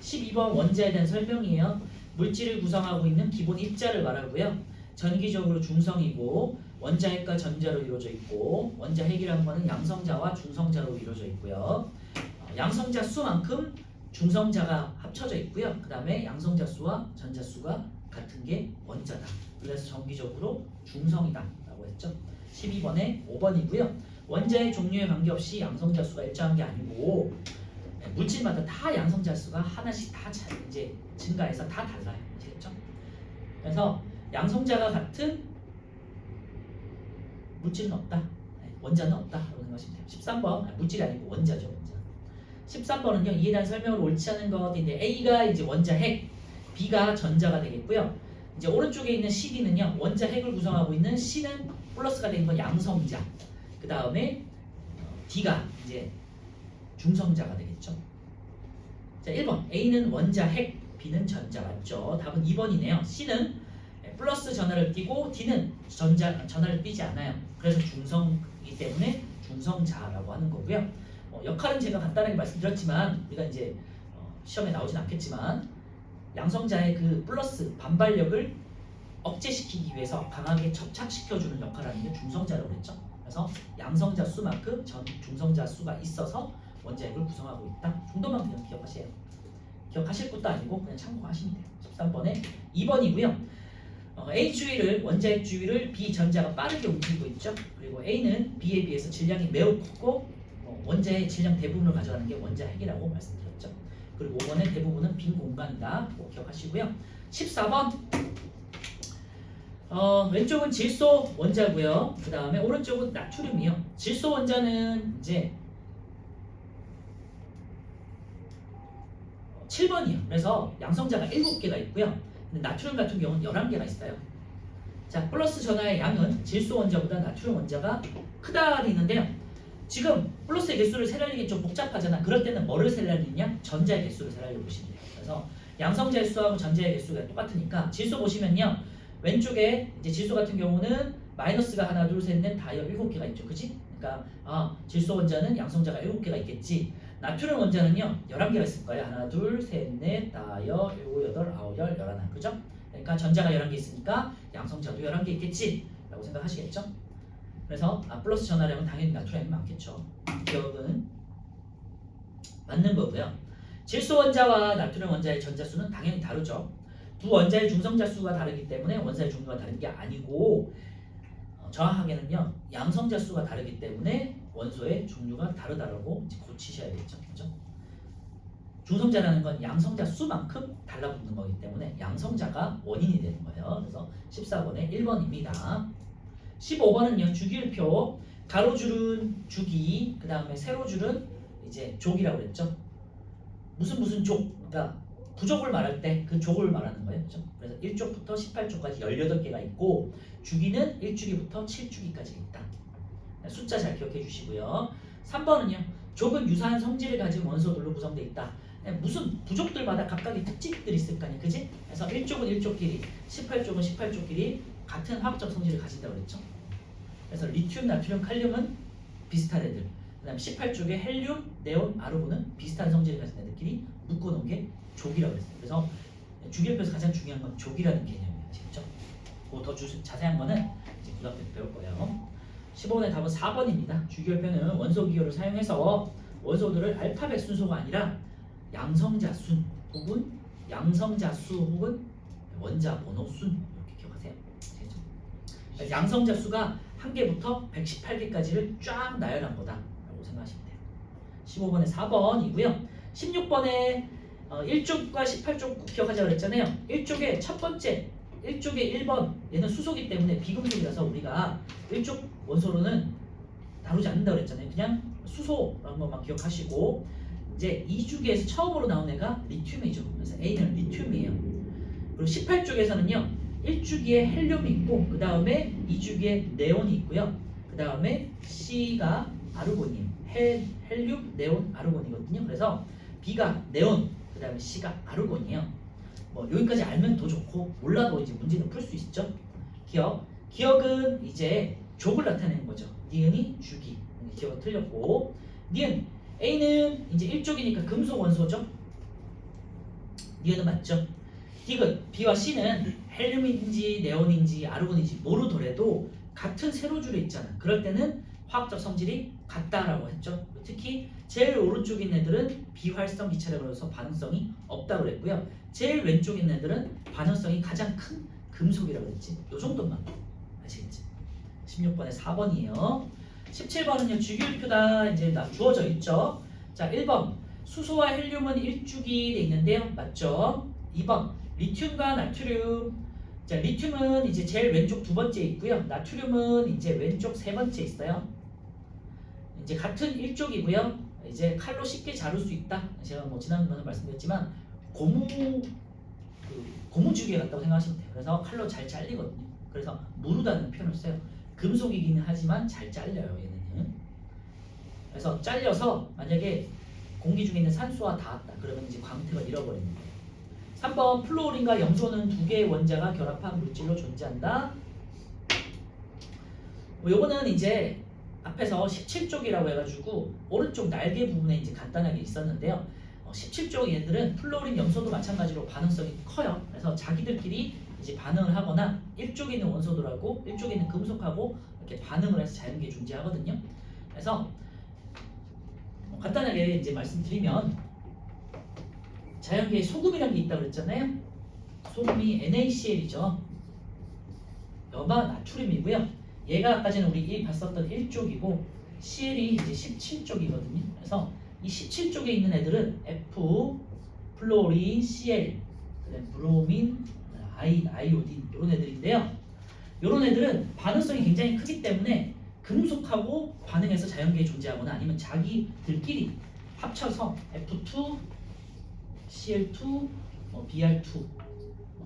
12번 원자에 대한 설명이에요. 물질을 구성하고 있는 기본 입자를 말하고요. 전기적으로 중성이고 원자핵과 전자로 이루어져 있고 원자핵이라는 거는 양성자와 중성자로 이루어져 있고요. 양성자 수만큼 중성자가 합쳐져 있고요. 그 다음에 양성자 수와 전자 수가 같은 게 원자다. 그래서 정기적으로 중성이다 라고 했죠. 12번에 5번이고요. 원자의 종류에 관계없이 양성자 수가 일정한 게 아니고 물질마다 다 양성자 수가 하나씩 다 이제 증가해서 다 달라요. 아시겠죠? 그래서 양성자가 같은 물질은 없다. 원자는 없다. 라고 생각하시면 돼요. 13번 물질이 아니고 원자죠. 원자. 13번은요. 이에 대한 설명을 옳지 않은 것인데 A가 이제 원자핵, B가 전자가 되겠고요. 이제 오른쪽에 있는 CD는요. 원자핵을 구성하고 있는 C는 플러스가 된 건 양성자. 그 다음에 D가 이제 중성자가 되겠죠. 자, 1번 A는 원자핵, B는 전자 맞죠? 답은 2번이네요. C는 플러스 전하를 띄고 D는 전하를 띄지 않아요. 그래서 중성이기 때문에 중성자라고 하는 거고요. 역할은 제가 간단하게 말씀드렸지만 우리가 이제 시험에 나오진 않겠지만 양성자의 그 플러스 반발력을 억제시키기 위해서 강하게 접착시켜주는 역할을 하는 게 중성자라고 그랬죠. 그래서 양성자 수만큼 중성자 수가 있어서 원자핵을 구성하고 있다. 정도만 그냥 기억하세요. 기억하실 것도 아니고 그냥 참고하시면 돼요. 13번에 2번이고요. A 주위를 원자핵 주위를 B 전자가 빠르게 움직이고 있죠. 그리고 A는 B에 비해서 질량이 매우 크고 원자의 질량 대부분을 가져가는 게 원자핵이라고 말씀드렸죠. 그리고 5번의 대부분은 빈 공간이다. 꼭 기억하시고요. 14번 왼쪽은 질소 원자고요. 그 다음에 오른쪽은 나트륨이요. 질소 원자는 이제 7번이요. 그래서 양성자가 7개가 있고요. 근데 나트륨 같은 경우는 11개가 있어요. 자, 플러스 전하의 양은 질소 원자보다 나트륨 원자가 크다는 있는데요. 지금 플러스의 개수를 세려니기 좀 복잡하잖아. 그럴 때는 뭐를 세려니냐? 전자의 개수를 세려고 보시면 돼요. 그래서 양성자의 수하고 전자의 개수가 똑같으니까 질소 보시면요. 왼쪽에 이제 질소 같은 경우는 마이너스가 하나, 둘, 셋, 넷, 다여 7개가 있죠. 그지? 그러니까 질소 원자는 양성자가 7개가 있겠지. 나트륨 원자는요 11개가 있을 거예요. 하나, 둘, 셋, 넷, 다여, 일곱, 여덟, 아홉, 열, 열하나. 그죠? 그러니까 전자가 11개 있으니까 양성자도 11개 있겠지 라고 생각하시겠죠? 그래서 플러스 전하량은 당연히 나트륨이 많겠죠. 기억은 맞는 거고요. 질소 원자와 나트륨 원자의 전자수는 당연히 다르죠. 두 원자의 중성자 수가 다르기 때문에 원자의 종류가 다른 게 아니고 정확하게는요 양성자 수가 다르기 때문에 원소의 종류가 다르다라고 이제 고치셔야겠죠. 그죠? 중성자라는 건 양성자 수만큼 달라붙는 거기 때문에 양성자가 원인이 되는 거예요. 그래서 14번에 1번입니다. 15번은요 주기율표 가로줄은 주기 그 다음에 세로줄은 이제 족이라고 그랬죠. 무슨 족 그러니까 부족을 말할 때 그 족을 말하는 거예요. 그렇죠? 그래서 1족부터 18족까지 18개가 있고 주기는 1주기부터 7주기까지 있다. 숫자 잘 기억해 주시고요. 3번은요. 족은 유사한 성질을 가진 원소들로 구성되어 있다. 무슨 부족들마다 각각의 특징들이 있을 거 아니에요. 그지? 그래서 1족은 1족끼리 18족은 18족끼리 같은 화학적 성질을 가진다고 그랬죠. 그래서 리튬, 나트륨, 칼륨은 비슷한 애들. 그 다음 18쪽에 헬륨, 네온, 아르곤은 비슷한 성질을 가진 애들끼리 묶어놓은 게 족이라고 했어요. 그래서 주기율표에서 가장 중요한 건 족이라는 개념이에요. 아시겠죠? 더 자세한 거는 이제 고등학교 때 배울 거예요. 15번의 답은 4번입니다. 주기율표는 원소 기호를 사용해서 원소들을 알파벳 순서가 아니라 양성자 순 혹은 양성자 수 혹은 원자 번호 순 이렇게 기억하세요. 아시겠죠? 양성자 수가 1개부터 118개까지를 쫙 나열한 거다라고 생각하시면 돼요. 15번에 4번이고요. 16번에 1쪽과 18쪽 기억하자고 그랬잖아요. 1쪽에 첫 번째 1쪽에 1번 얘는 수소기 때문에 비금속이라서 우리가 1쪽 원소로는 다루지 않는다고 그랬잖아요. 그냥 수소라는 것만 기억하시고 이제 2주기에서 처음으로 나온 애가 리튬이죠. 그래서 A는 리튬이에요. 그리고 18쪽에서는요 1주기에 헬륨이 있고 그 다음에 2주기에 네온이 있고요. 그 다음에 C가 아르곤이에요. 헬륨, 네온, 아르곤이거든요. 그래서 B가 네온, 그 다음에 C가 아르곤이에요. 뭐 여기까지 알면 더 좋고 몰라도 이제 문제는 풀 수 있죠. 기억은 이제 족을 나타내는 거죠. 니은이 주기. 기억은 틀렸고 니은 A는 이제 1족이니까 금속 원소죠. 니은은 맞죠. 디귿 B와 C는 헬륨인지 네온인지 아르곤인지 모르더라도 같은 세로줄에 있잖아. 그럴 때는 화학적 성질이 같다라고 했죠. 특히 제일 오른쪽에 있는 애들은 비활성 기체라고 해서 반응성이 없다고 그랬고요. 제일 왼쪽에 있는 애들은 반응성이 가장 큰 금속이라고 했지. 요 정도만 아시겠지? 16번에 4번이에요. 17번은요 주기율표다 이제 주어져 있죠. 자 1번 수소와 헬륨은 1주기에 있는데요. 맞죠? 2번 리튬과 나트륨. 자 리튬은 이제 제일 왼쪽 두 번째 있고요. 나트륨은 이제 왼쪽 세 번째 있어요. 이제 같은 1족이고요. 이제 칼로 쉽게 자를 수 있다. 제가 뭐 지난번에 말씀드렸지만 고무주기에 같다고 생각하시면 돼요. 그래서 칼로 잘 잘리거든요. 그래서 무르다는 표현을 써요. 금속이기는 하지만 잘 잘려요 얘네는. 그래서 잘려서 만약에 공기 중에 있는 산소와 닿았다 그러면 이제 광택을 잃어버리는 거예요. 3번 플루오린과 염소는 두 개의 원자가 결합한 물질로 존재한다. 뭐 요거는 이제 앞에서 17쪽이라고 해가지고 오른쪽 날개 부분에 이제 간단하게 있었는데요. 17쪽 얘들은 플루오린 염소도 마찬가지로 반응성이 커요. 그래서 자기들끼리 이제 반응을 하거나 1쪽에 있는 원소들하고 1쪽에 있는 금속하고 이렇게 반응을 해서 자연계에 존재하거든요. 그래서 간단하게 이제 말씀드리면 자연계에 소금이라는 게 있다고 그랬잖아요. 소금이 NaCl이죠. 여바 나트륨이고요. 얘가 아까 전에 우리 봤었던 1쪽이고 Cl이 이제 17쪽이거든요. 그래서 이 17쪽에 있는 애들은 F, 플로린, Cl, 그다음 브로민, 아이오딘 이런 애들인데요. 이런 애들은 반응성이 굉장히 크기 때문에 금속하고 반응해서 자연계에 존재하거나 아니면 자기들끼리 합쳐서 F2, Cl2, Br2,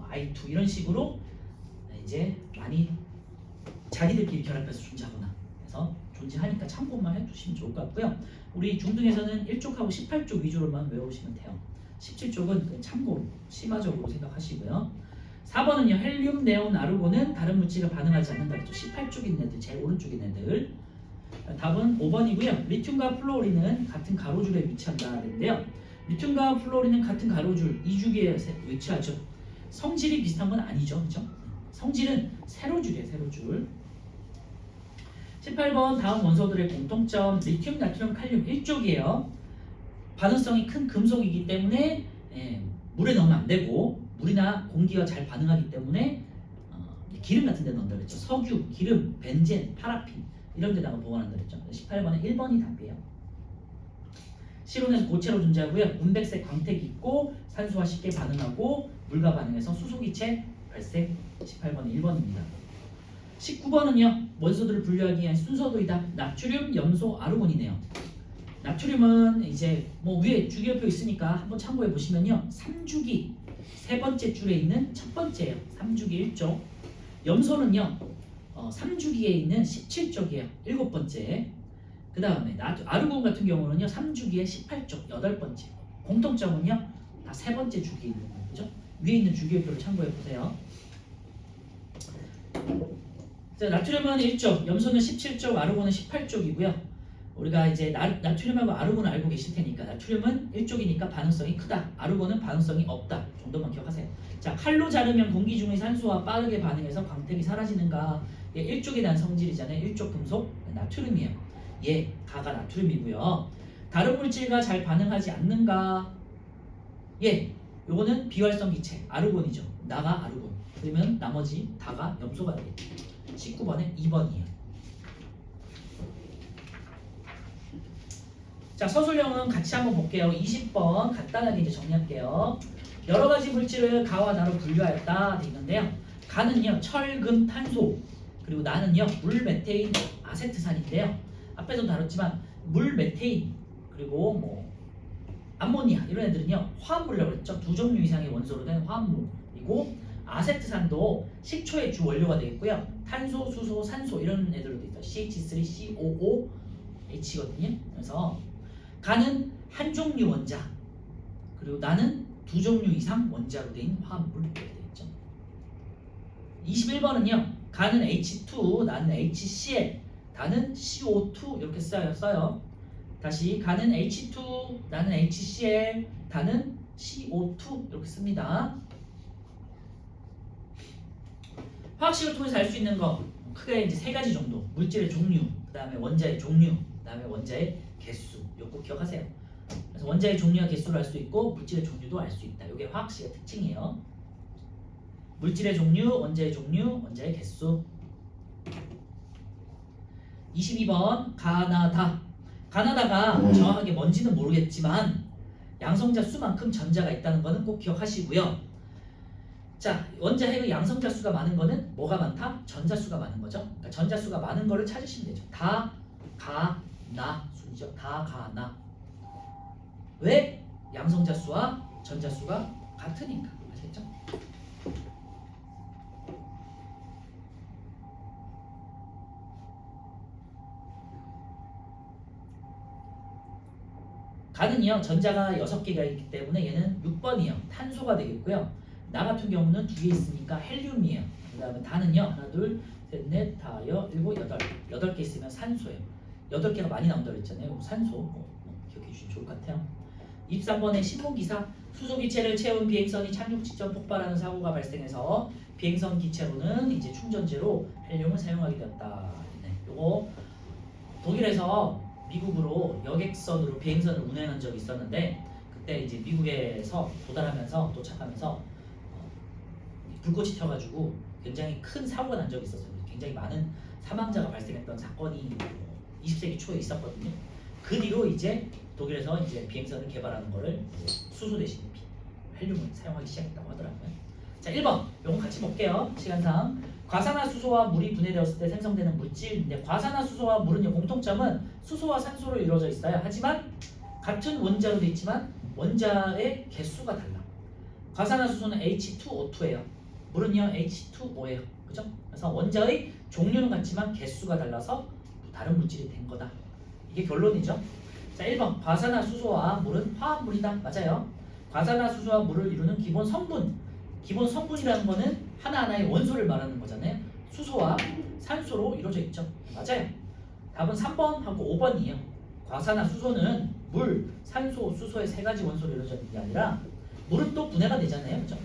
I2 이런 식으로 이제 많이 자기들끼리 결합해서 존재하거나 해서 존재하니까 참고만 해두시면 좋을 것 같고요. 우리 중등에서는 1쪽하고 18쪽 위주로만 외우시면 돼요. 17쪽은 참고로 심화적으로 생각하시고요. 4번은요. 헬륨, 네온, 아르곤은 다른 물질과 반응하지 않는다 했죠. 18쪽에 있는 애들, 제일 오른쪽에 있는 애들. 답은 5번이고요. 리튬과 플루오린은 같은 가로줄에 위치한다 했는데요. 리튬과 플루오린은 같은 가로줄 2주기에 위치하죠. 성질이 비슷한 건 아니죠. 그렇죠? 성질은 세로줄이에요. 세로줄. 18번 다음 원소들의 공통점 리튬, 나트륨, 칼륨 1쪽이에요. 반응성이 큰 금속이기 때문에 물에 넣으면 안 되고 물이나 공기와 잘 반응하기 때문에 기름 같은 데 넣는다 그랬죠. 석유, 기름, 벤젠, 파라핀 이런 데다가 보관한다 그랬죠. 18번에 1번이 답이에요. 실온에서 고체로 존재하고요. 은백색 광택이 있고 산소와 쉽게 반응하고 물과 반응해서 수소기체 발생. 18번에 1번입니다. 19번은요. 원소들을 분류하기 위한 순서도이다. 나트륨, 염소, 아르곤이네요. 나트륨은 이제 뭐 위에 주기율표 있으니까 한번 참고해 보시면요. 3주기 세 번째 줄에 있는 첫 번째예요. 3주기 1쪽. 염소는요. 3주기에 있는 17쪽이에요. 일곱 번째. 그 다음에 아르곤 같은 경우는요. 3주기에 18쪽, 여덟 번째. 공통점은요. 다 세 번째 주기에 있는 거예요. 그죠? 위에 있는 주기율표를 참고해 보세요. 자, 나트륨은 1쪽, 염소는 17쪽, 아르곤은 18쪽이고요. 우리가 이제 나트륨하고 아르곤을 알고 계실 테니까 나트륨은 1쪽이니까 반응성이 크다. 아르곤은 반응성이 없다. 정도만 기억하세요. 자, 칼로 자르면 공기 중의 산소와 빠르게 반응해서 광택이 사라지는가? 얘 1쪽에 대한 성질이잖아요. 1쪽 금속 나트륨이에요. 얘 가가 나트륨이고요. 다른 물질과 잘 반응하지 않는가? 얘 요거는 비활성 기체 아르곤이죠. 나가 아르곤. 그러면 나머지 다가 염소가 되겠죠. 19번에 2번이에요. 자, 서술형은 같이 한번 볼게요. 20번 간단하게 이제 정리할게요. 여러 가지 물질을 가와 나로 분류하였다 돼 있는데요. 가는요 철, 금, 탄소, 그리고 나는요 물, 메테인, 아세트산인데요. 앞에서도 다뤘지만 물, 메테인 그리고 뭐 암모니아 이런 애들은요 화합물이라고 그랬죠. 두 종류 이상의 원소로 된 화합물이고 아세트산도 식초의 주 원료가 되겠고요. 탄소, 수소, 산소 이런 애들로 돼 있다. CH3, COOH거든요. 그래서 간은 한 종류 원자 그리고 나는 두 종류 이상 원자로 된 화합물 이렇게 되겠죠. 21번은요. 간은 H2, 나는 HCl, 나는 CO2 이렇게 써요. 다시 간은 H2, 나는 HCl, 나는 CO2 이렇게 씁니다. 화학식을 통해서 알 수 있는 거 크게 이제 세 가지 정도. 물질의 종류, 그다음에 원자의 종류, 그다음에 원자의 개수. 이거 꼭 기억하세요. 그래서 원자의 종류와 개수를 알 수 있고 물질의 종류도 알 수 있다. 이게 화학식의 특징이에요. 물질의 종류, 원자의 종류, 원자의 개수. 22번 가나다. 가나다가 정확하게 뭔지는 모르겠지만 양성자 수만큼 전자가 있다는 거는 꼭 기억하시고요. 자, 원자 핵의 양성자 수가 많은 거는 뭐가 많다? 전자 수가 많은 거죠. 그러니까 전자 수가 많은 거를 찾으시면 되죠. 다, 가, 나 순이죠. 다, 가, 나. 왜? 양성자 수와 전자 수가 같으니까. 아시겠죠? 가는요 전자가 6개가 있기 때문에 얘는 6번이요 탄소가 되겠고요. 나 같은 경우는 2개 있으니까 헬륨이에요. 그 다음에 다는요 하나 둘셋넷 다여 일곱 여덟 8개 있으면 산소예요. 8개가 많이 나온다고 했잖아요. 산소 기억해 주시면 좋을 것 같아요. 23번에 신문기사 수소기체를 채운 비행선이 착륙 직전 폭발하는 사고가 발생해서 비행선 기체로는 이제 충전재로 헬륨을 사용하게 되었다. 네, 요거 독일에서 미국으로 여객선으로 비행선을 운행한 적이 있었는데 그때 이제 미국에서 도착하면서 불꽃이 튀어가지고 굉장히 큰 사고가 난 적이 있었어요. 굉장히 많은 사망자가 발생했던 사건이 20세기 초에 있었거든요. 그 뒤로 이제 독일에서 이제 비행선을 개발하는 거를 수소 대신 헬륨을 사용하기 시작했다고 하더라고요. 자, 1번 요거 같이 볼게요. 시간상 과산화수소와 물이 분해되었을 때 생성되는 물질인데 과산화수소와 물은요 공통점은 수소와 산소로 이루어져 있어요. 하지만 같은 원자로 되어 있지만 원자의 개수가 달라. 과산화수소는 H2O2예요. 물은요 H2O예요. 그죠? 그래서 원자의 종류는 같지만 개수가 달라서 다른 물질이 된 거다. 이게 결론이죠. 자, 1번 과산화수소와 물은 화합물이다. 맞아요. 과산화수소와 물을 이루는 기본 성분이라는 거는 하나하나의 원소를 말하는 거잖아요. 수소와 산소로 이루어져 있죠. 맞아요. 답은 3번하고 5번이에요. 과산화수소는 물, 산소, 수소의 세 가지 원소로 이루어져 있는 게 아니라 물은 또 분해가 되잖아요. 그죠?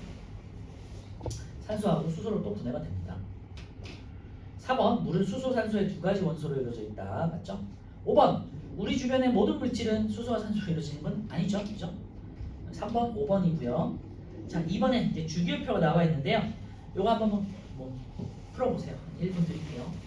산소하고 수소로 또 분해가 됩니다. 4번 물은 수소, 산소의 두 가지 원소로 이루어져 있다. 맞죠? 5번 우리 주변의 모든 물질은 수소와 산소로 이루어지는 건 아니죠. 그죠? 3번, 5번이고요. 자, 이번에 이제 주기율표가 나와 있는데요. 요거 한번 풀어보세요. 1분 드릴게요.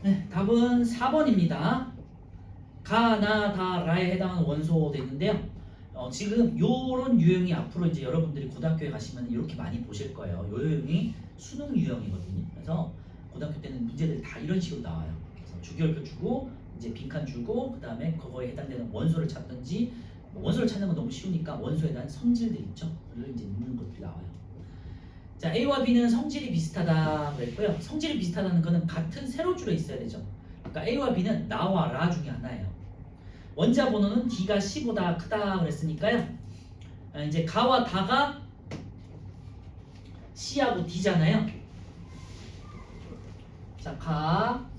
네, 답은 4번입니다. 가나다라에 해당하는 원소도 있는데요. 지금 요런 유형이 앞으로 이제 여러분들이 고등학교에 가시면 이렇게 많이 보실 거예요. 요 유형이 수능 유형이거든요. 그래서 고등학교 때는 문제들이 다 이런 식으로 나와요. 그래서 주기율표 주고 이제 빈칸 주고 그 다음에 그거에 해당되는 원소를 찾든지 원소를 찾는 건 너무 쉬우니까 원소에 대한 성질들 있죠. 그걸 이제 묻는 것들이 나와요. 자, A와 B는 성질이 비슷하다 그랬고요. 성질이 비슷하다는 것은 같은 세로줄에 있어야 되죠. 그러니까 A와 B는 나와 라 중에 하나예요. 원자 번호는 D가 C보다 크다 그랬으니까요. 이제 가와 다가 C하고 D잖아요. 자, 가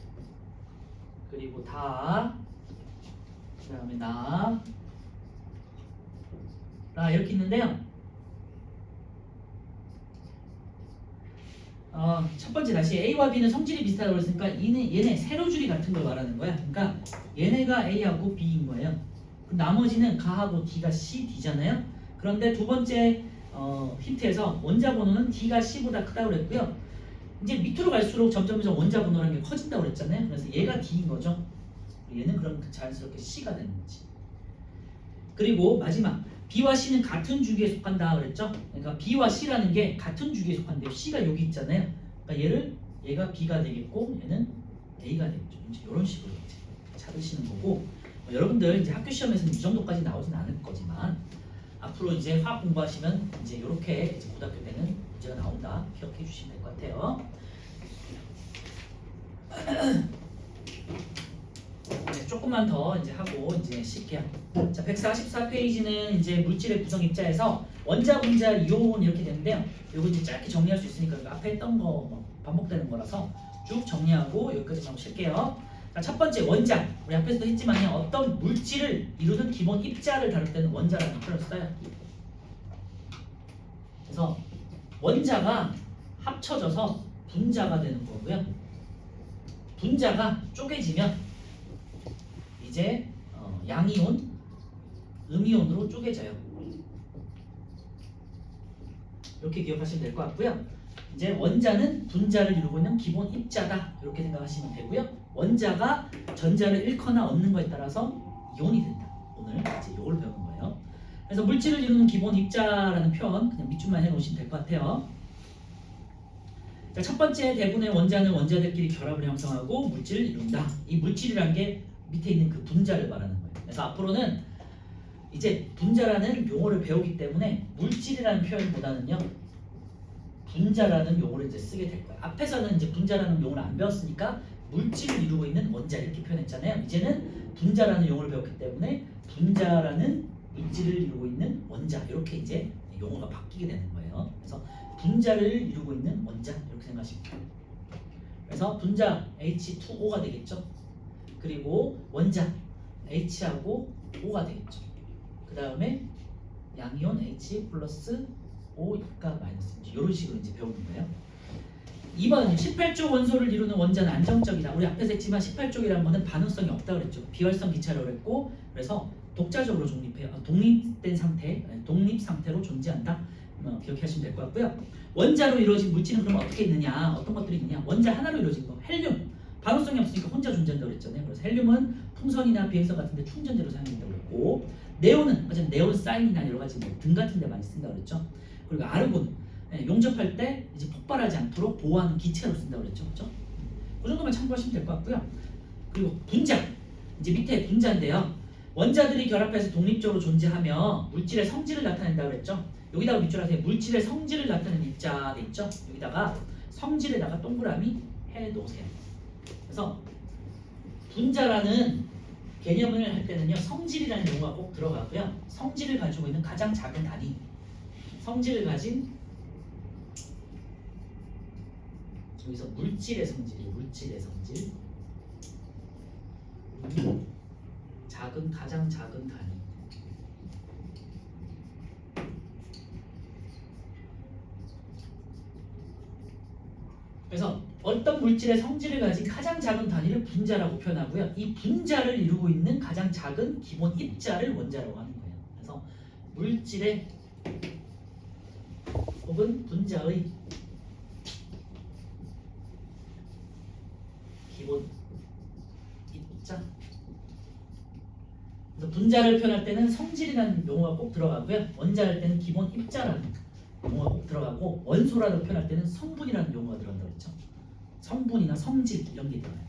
그리고 다 그다음에 나 이렇게 있는데요. 첫 번째 다시 A와 B는 성질이 비슷하다고 했으니까 얘네 세로줄이 같은 걸 말하는 거야. 그러니까 얘네가 A하고 B인 거예요. 나머지는 가하고 D가 C, D잖아요. 그런데 두 번째 힌트에서 원자 번호는 D가 C보다 크다고 그랬고요. 이제 밑으로 갈수록 점점 원자 번호라는 게 커진다고 그랬잖아요. 그래서 얘가 D인 거죠. 얘는 그럼 자연스럽게 C가 되는 거지. 그리고 마지막 B와 C는 같은 주기에 속한다 그랬죠. 그러니까 B와 C라는 게 같은 주기에 속한데요. C가 여기 있잖아요. 그러니까 얘가 B가 되겠고 얘는 A가 되겠죠. 이제 이런 식으로 이제 찾으시는 거고 여러분들 이제 학교 시험에서는 이 정도까지 나오진 않을 거지만 앞으로 이제 화학 공부하시면 이제 이렇게 이제 고등학교 때는 문제가 나온다 기억해 주시면 될 것 같아요. 네, 조금만 더 이제 하고 이제 쉴게요. 자, 144페이지는 이제 물질의 구성 입자에서 원자, 분자, 이온 이렇게 되는데요. 이거 이제 짧게 정리할 수 있으니까 앞에 했던 거 반복되는 거라서 쭉 정리하고 여기까지만 하고 쉴게요. 자, 첫 번째 원자. 우리 앞에서도 했지만요. 어떤 물질을 이루는 기본 입자를 다룰 때는 원자라는 표현을 써요. 그래서 원자가 합쳐져서 분자가 되는 거고요. 분자가 쪼개지면 이제 양이온, 음이온으로 쪼개져요. 이렇게 기억하시면 될 것 같고요. 이제 원자는 분자를 이루고 있는 기본 입자다. 이렇게 생각하시면 되고요. 원자가 전자를 잃거나 얻는 거에 따라서 이온이 된다. 오늘 이제 이걸 배우는 거예요. 그래서 물질을 이루는 기본 입자라는 표현 그냥 밑줄만 해놓으시면 될 것 같아요. 자, 첫 번째 대부분의 원자는 원자들끼리 결합을 형성하고 물질을 이룬다. 이 물질이란 게 밑에 있는 그 분자를 말하는 거예요. 그래서 앞으로는 이제 분자라는 용어를 배우기 때문에 물질이라는 표현보다는요 분자라는 용어를 이제 쓰게 될 거예요. 앞에서는 이제 분자라는 용어를 안 배웠으니까 물질을 이루고 있는 원자 이렇게 표현했잖아요. 이제는 분자라는 용어를 배웠기 때문에 분자라는 물질을 이루고 있는 원자 이렇게 이제 용어가 바뀌게 되는 거예요. 그래서 분자를 이루고 있는 원자 이렇게 생각하시면 돼요. 그래서 분자 H2O가 되겠죠. 그리고 원자 H하고 O가 되겠죠. 그 다음에 양이온 H 플러스 O가 마이너스 이런 식으로 이제 배우는 거예요. 2번 18쪽 원소를 이루는 원자는 안정적이다. 우리 앞에서 했지만 18쪽이라는 거는 반응성이 없다 그랬죠. 비활성 기차라고 그랬고 그래서 독자적으로 독립된 상태, 독립 상태로 존재한다. 기억하시면 될 것 같고요. 원자로 이루어진 물질은 그럼 어떻게 있느냐? 어떤 것들이 있느냐? 원자 하나로 이루어진 거. 헬륨. 반응성이 없으니까 혼자 존재한다고 그랬잖아요. 그래서 헬륨은 풍선이나 비행선 같은 데 충전재로 사용된다고 그랬고 네온은 네온 사인이나 여러 가지 등 같은 데 많이 쓴다고 그랬죠. 그리고 아르곤 용접할 때 이제 폭발하지 않도록 보호하는 기체로 쓴다고 그랬죠. 그렇죠? 그 정도만 참고하시면 될 것 같고요. 그리고 분자. 이제 밑에 분자인데요. 원자들이 결합해서 독립적으로 존재하며 물질의 성질을 나타낸다고 그랬죠. 여기다가 밑줄 하세요. 물질의 성질을 나타내는 입자 돼 있죠. 여기다가 성질에다가 동그라미 해 놓으세요. 그래서 분자라는 개념을 할 때는요. 성질이라는 용어가 꼭 들어가고요. 성질을 가지고 있는 가장 작은 단위. 성질을 가진 여기서 물질의 성질이에요. 물질의 성질. 가장 작은 단위. 그래서 어떤 물질의 성질을 가진 가장 작은 단위를 분자라고 표현하고요. 이 분자를 이루고 있는 가장 작은 기본 입자를 원자라고 하는 거예요. 그래서 물질의 혹은 분자의 기본 입자. 그래서 분자를 표현할 때는 성질이라는 용어가 꼭 들어가고요. 원자 할 때는 기본 입자라는 용어가 꼭 들어가고 원소라고 표현할 때는 성분이라는 용어가 들어간다고 했죠. 성분이나 성질 이런 게 들어가요.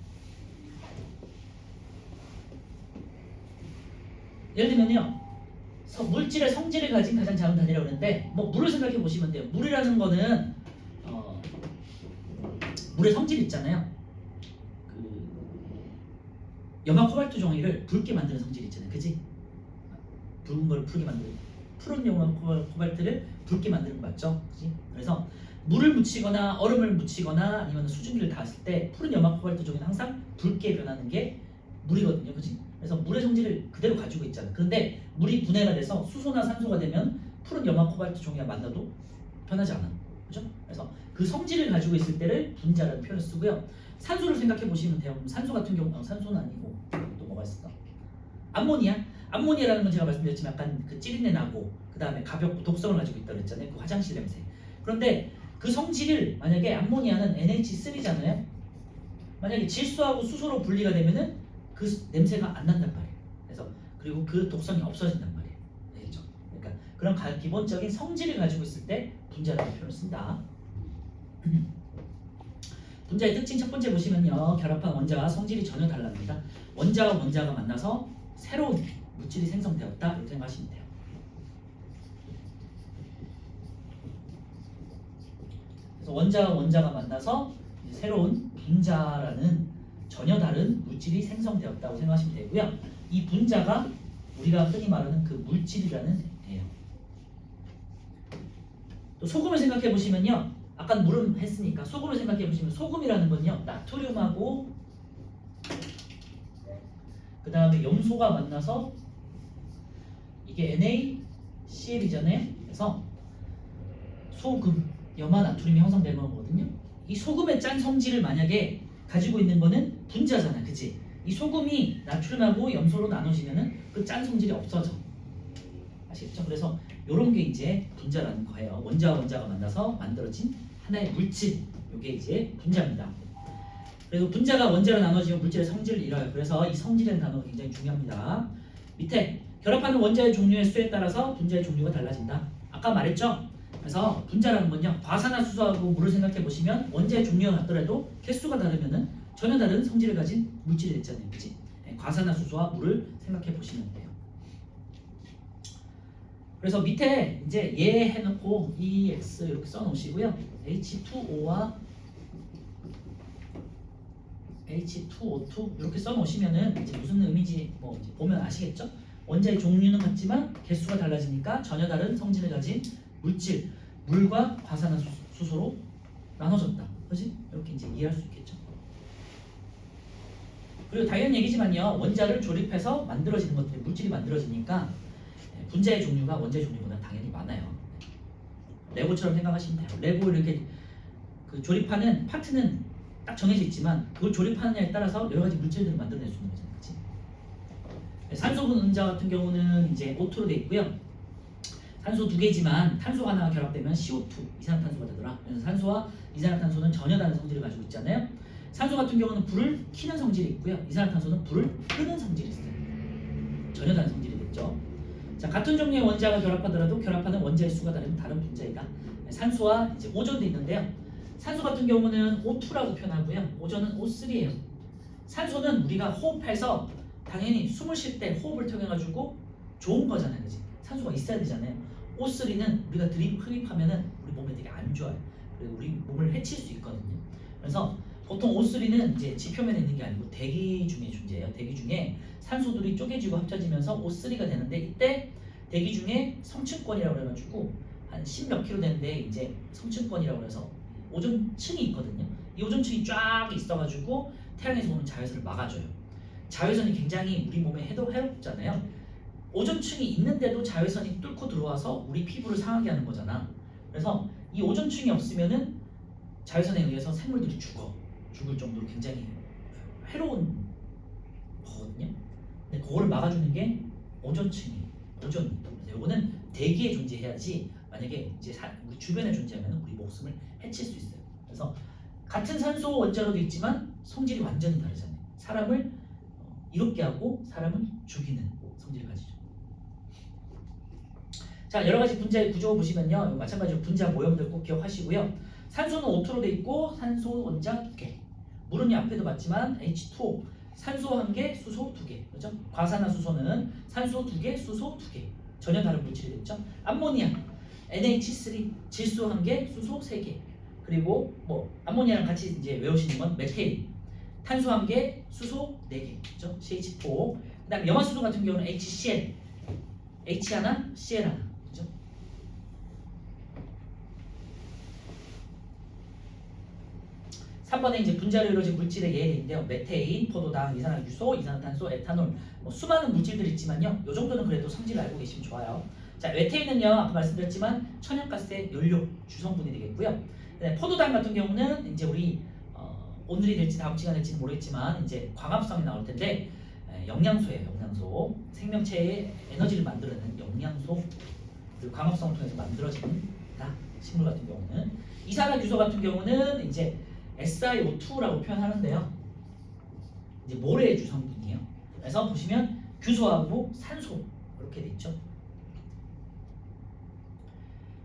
예를 들면요. 물질의 성질을 가진 가장 작은 단위라고 그러는데 물을 생각해 보시면 돼요. 물이라는 거는 물의 성질이 있잖아요. 염화 코발트 종이를 붉게 만드는 성질이 있잖아요. 그지? 붉은 걸 붉게 만드는 푸른 용암 코발트를 붉게 만드는 거 맞죠? 그치? 그래서 물을 묻히거나 얼음을 묻히거나 아니면 수증기를 닿았을 때 푸른 염화 코발트 쪽에는 항상 붉게 변하는 게 물이거든요, 그렇지? 그래서 물의 성질을 그대로 가지고 있잖아. 그런데 물이 분해가 돼서 수소나 산소가 되면 푸른 염화 코발트 종이와 만나도 변하지 않아, 그렇죠? 그래서 그 성질을 가지고 있을 때를 분자라는 표현을 쓰고요. 산소를 생각해 보시면 돼요. 산소 같은 경우, 산소는 아니고 또 뭐가 있을까? 암모니아. 암모니아라는 건 제가 말씀드렸지만 약간 그 찌린내 나고 그 다음에 가볍고 독성을 가지고 있다고 했잖아요. 그 화장실 냄새. 그런데 그 성질을 만약에 암모니아는 NH3잖아요. 만약에 질소하고 수소로 분리가 되면은 그 냄새가 안 난단 말이에요. 그래서 그리고 그 독성이 없어진단 말이에요. 알겠죠? 그러니까 그런 기본적인 성질을 가지고 있을 때 분자라는 표현을 쓴다. 분자의 특징 첫 번째 보시면요. 결합한 원자와 성질이 전혀 달랍니다. 원자와 원자가 만나서 새로운 물질이 생성되었다 이렇게 생각하시면 돼요. 그래서 원자와 원자가 만나서 새로운 분자라는 전혀 다른 물질이 생성되었다고 생각하시면 되고요. 이 분자가 우리가 흔히 말하는 그 물질이라는 애예요. 또 소금을 생각해 보시면요. 아까 물은 했으니까 소금을 생각해 보시면 소금이라는 건요. 나트륨하고 그 다음에 염소가 만나서 이게 NaCl이잖아요. 그래서 소금, 염화 나트륨이 형성되는 거거든요. 이 소금의 짠 성질을 만약에 가지고 있는 거는 분자잖아, 그치? 이 소금이 나트륨하고 염소로 나눠지면은 그 짠 성질이 없어져. 아시겠죠? 그래서 이런 게 이제 분자라는 거예요. 원자와 원자가 만나서 만들어진 하나의 물질, 이게 이제 분자입니다. 그리고 분자가 원자로 나눠지면 물질의 성질을 잃어요. 그래서 이 성질이라는 단어가 굉장히 중요합니다. 밑에 결합하는 원자의 종류의 수에 따라서 분자의 종류가 달라진다. 아까 말했죠? 그래서 분자라는 건요. 과산화수소하고 물을 생각해 보시면 원자의 종류가 같더라도 개수가 다르면은 전혀 다른 성질을 가진 물질이 됐잖아요. 그치? 과산화수소와 물을 생각해 보시면 돼요. 그래서 밑에 이제 얘 해놓고 EX 이렇게 써놓으시고요. H2O와 H2O2 이렇게 써놓으시면은 이제 무슨 의미인지 뭐 이제 보면 아시겠죠? 원자의 종류는 같지만 개수가 달라지니까 전혀 다른 성질을 가진 물질, 물과 과산화수소로 나눠졌다. 그렇지? 이렇게 이제 이해할 수 있겠죠. 그리고 당연한 얘기지만요. 원자를 조립해서 만들어지는 것들이 물질이 만들어지니까 분자의 종류가 원자의 종류보다 당연히 많아요. 레고처럼 생각하시면 돼요. 레고 이렇게 그 조립하는 파트는 딱 정해져 있지만 그걸 조립하느냐에 따라서 여러 가지 물질들을 만들어낼 수 있는 거잖아요. 그치? 산소 분자 같은 경우는 이제 O2로 돼 있고요. 산소 두 개지만 탄소 하나가 결합되면 CO2 이산화탄소가 되더라. 그래서 산소와 이산화탄소는 전혀 다른 성질을 가지고 있잖아요. 산소 같은 경우는 불을 켜는 성질이 있고요. 이산화탄소는 불을 끄는 성질이 있어요. 전혀 다른 성질이 됐죠. 자, 같은 종류의 원자가 결합하더라도 결합하는 원자의 수가 다르면 다른 분자이다. 산소와 이제 오존도 있는데요. 산소 같은 경우는 O2라고 표현하고요. 오존은 O3예요. 산소는 우리가 호흡해서 당연히 숨을 쉴 때 호흡을 통해 가지고 좋은 거잖아요, 그지? 산소가 있어야 되잖아요. O3는 우리가 흡입하면은 우리 몸에 되게 안 좋아요. 그리고 우리 몸을 해칠 수 있거든요. 그래서 보통 O3는 이제 지표면에 있는 게 아니고 대기 중에 존재해요. 대기 중에 산소들이 쪼개지고 합쳐지면서 O3가 되는데 이때 대기 중에 성층권이라고 그래가지고 한 10몇 킬로 되는데 이제 성층권이라고 해서 오존층이 있거든요. 이 오존층이 쫙 있어가지고 태양에서 오는 자외선을 막아줘요. 자외선이 굉장히 우리 몸에 해롭잖아요. 오존층이 있는데도 자외선이 뚫고 들어와서 우리 피부를 상하게 하는 거잖아. 그래서 이 오존층이 없으면은 자외선에 의해서 생물들이 죽을 정도로 굉장히 해로운 거거든요. 근데 그거를 막아주는 게 오존층이에요. 오존. 이거는 대기에 존재해야지 만약에 이제 우리 주변에 존재하면 우리 목숨을 해칠 수 있어요. 그래서 같은 산소 원자로도 있지만 성질이 완전히 다르잖아요. 사람을 이롭게 하고 사람을 죽이는 성질을 가지죠. 자, 여러 가지 분자의 구조 보시면요. 마찬가지로 분자 모형들 꼭 기억하시고요. 산소는 O2로 돼 있고 산소 원자 2개. 물은 앞에도 봤지만 H2O 산소 1개, 수소 2개. 그렇죠? 과산화수소는 산소 2개, 수소 2개. 전혀 다른 물질이 됐죠. 암모니아 NH3 질소 1개, 수소 3개. 그리고 뭐 암모니아랑 같이 이제 외우시는 건 메테인 탄소 1개, 수소 4개. 그렇죠? CH4. 그다음에 염화수소 같은 경우는 HCl H 하나, CL 하나. 3번에 이제 분자로 이루어진 물질의 예인데요. 메테인, 포도당, 이산화탄소, 이산화탄소, 에탄올 뭐 수많은 물질들이 있지만요. 이 정도는 그래도 성질을 알고 계시면 좋아요. 자, 메테인은요. 아까 말씀드렸지만 천연가스의 연료 주성분이 되겠고요. 네, 포도당 같은 경우는 이제 우리 오늘이 될지 다음 시간에 될지는 모르겠지만 이제 광합성이 나올 텐데 영양소예요. 영양소. 생명체의 에너지를 만들어내는 영양소. 그리고 광합성을 통해서 만들어진다. 식물 같은 경우는 이산화규소 같은 경우는 이제 SiO2라고 표현하는데요. 이제 모래의 주성분이에요. 그래서 보시면 규소하고 산소 이렇게 돼 있죠.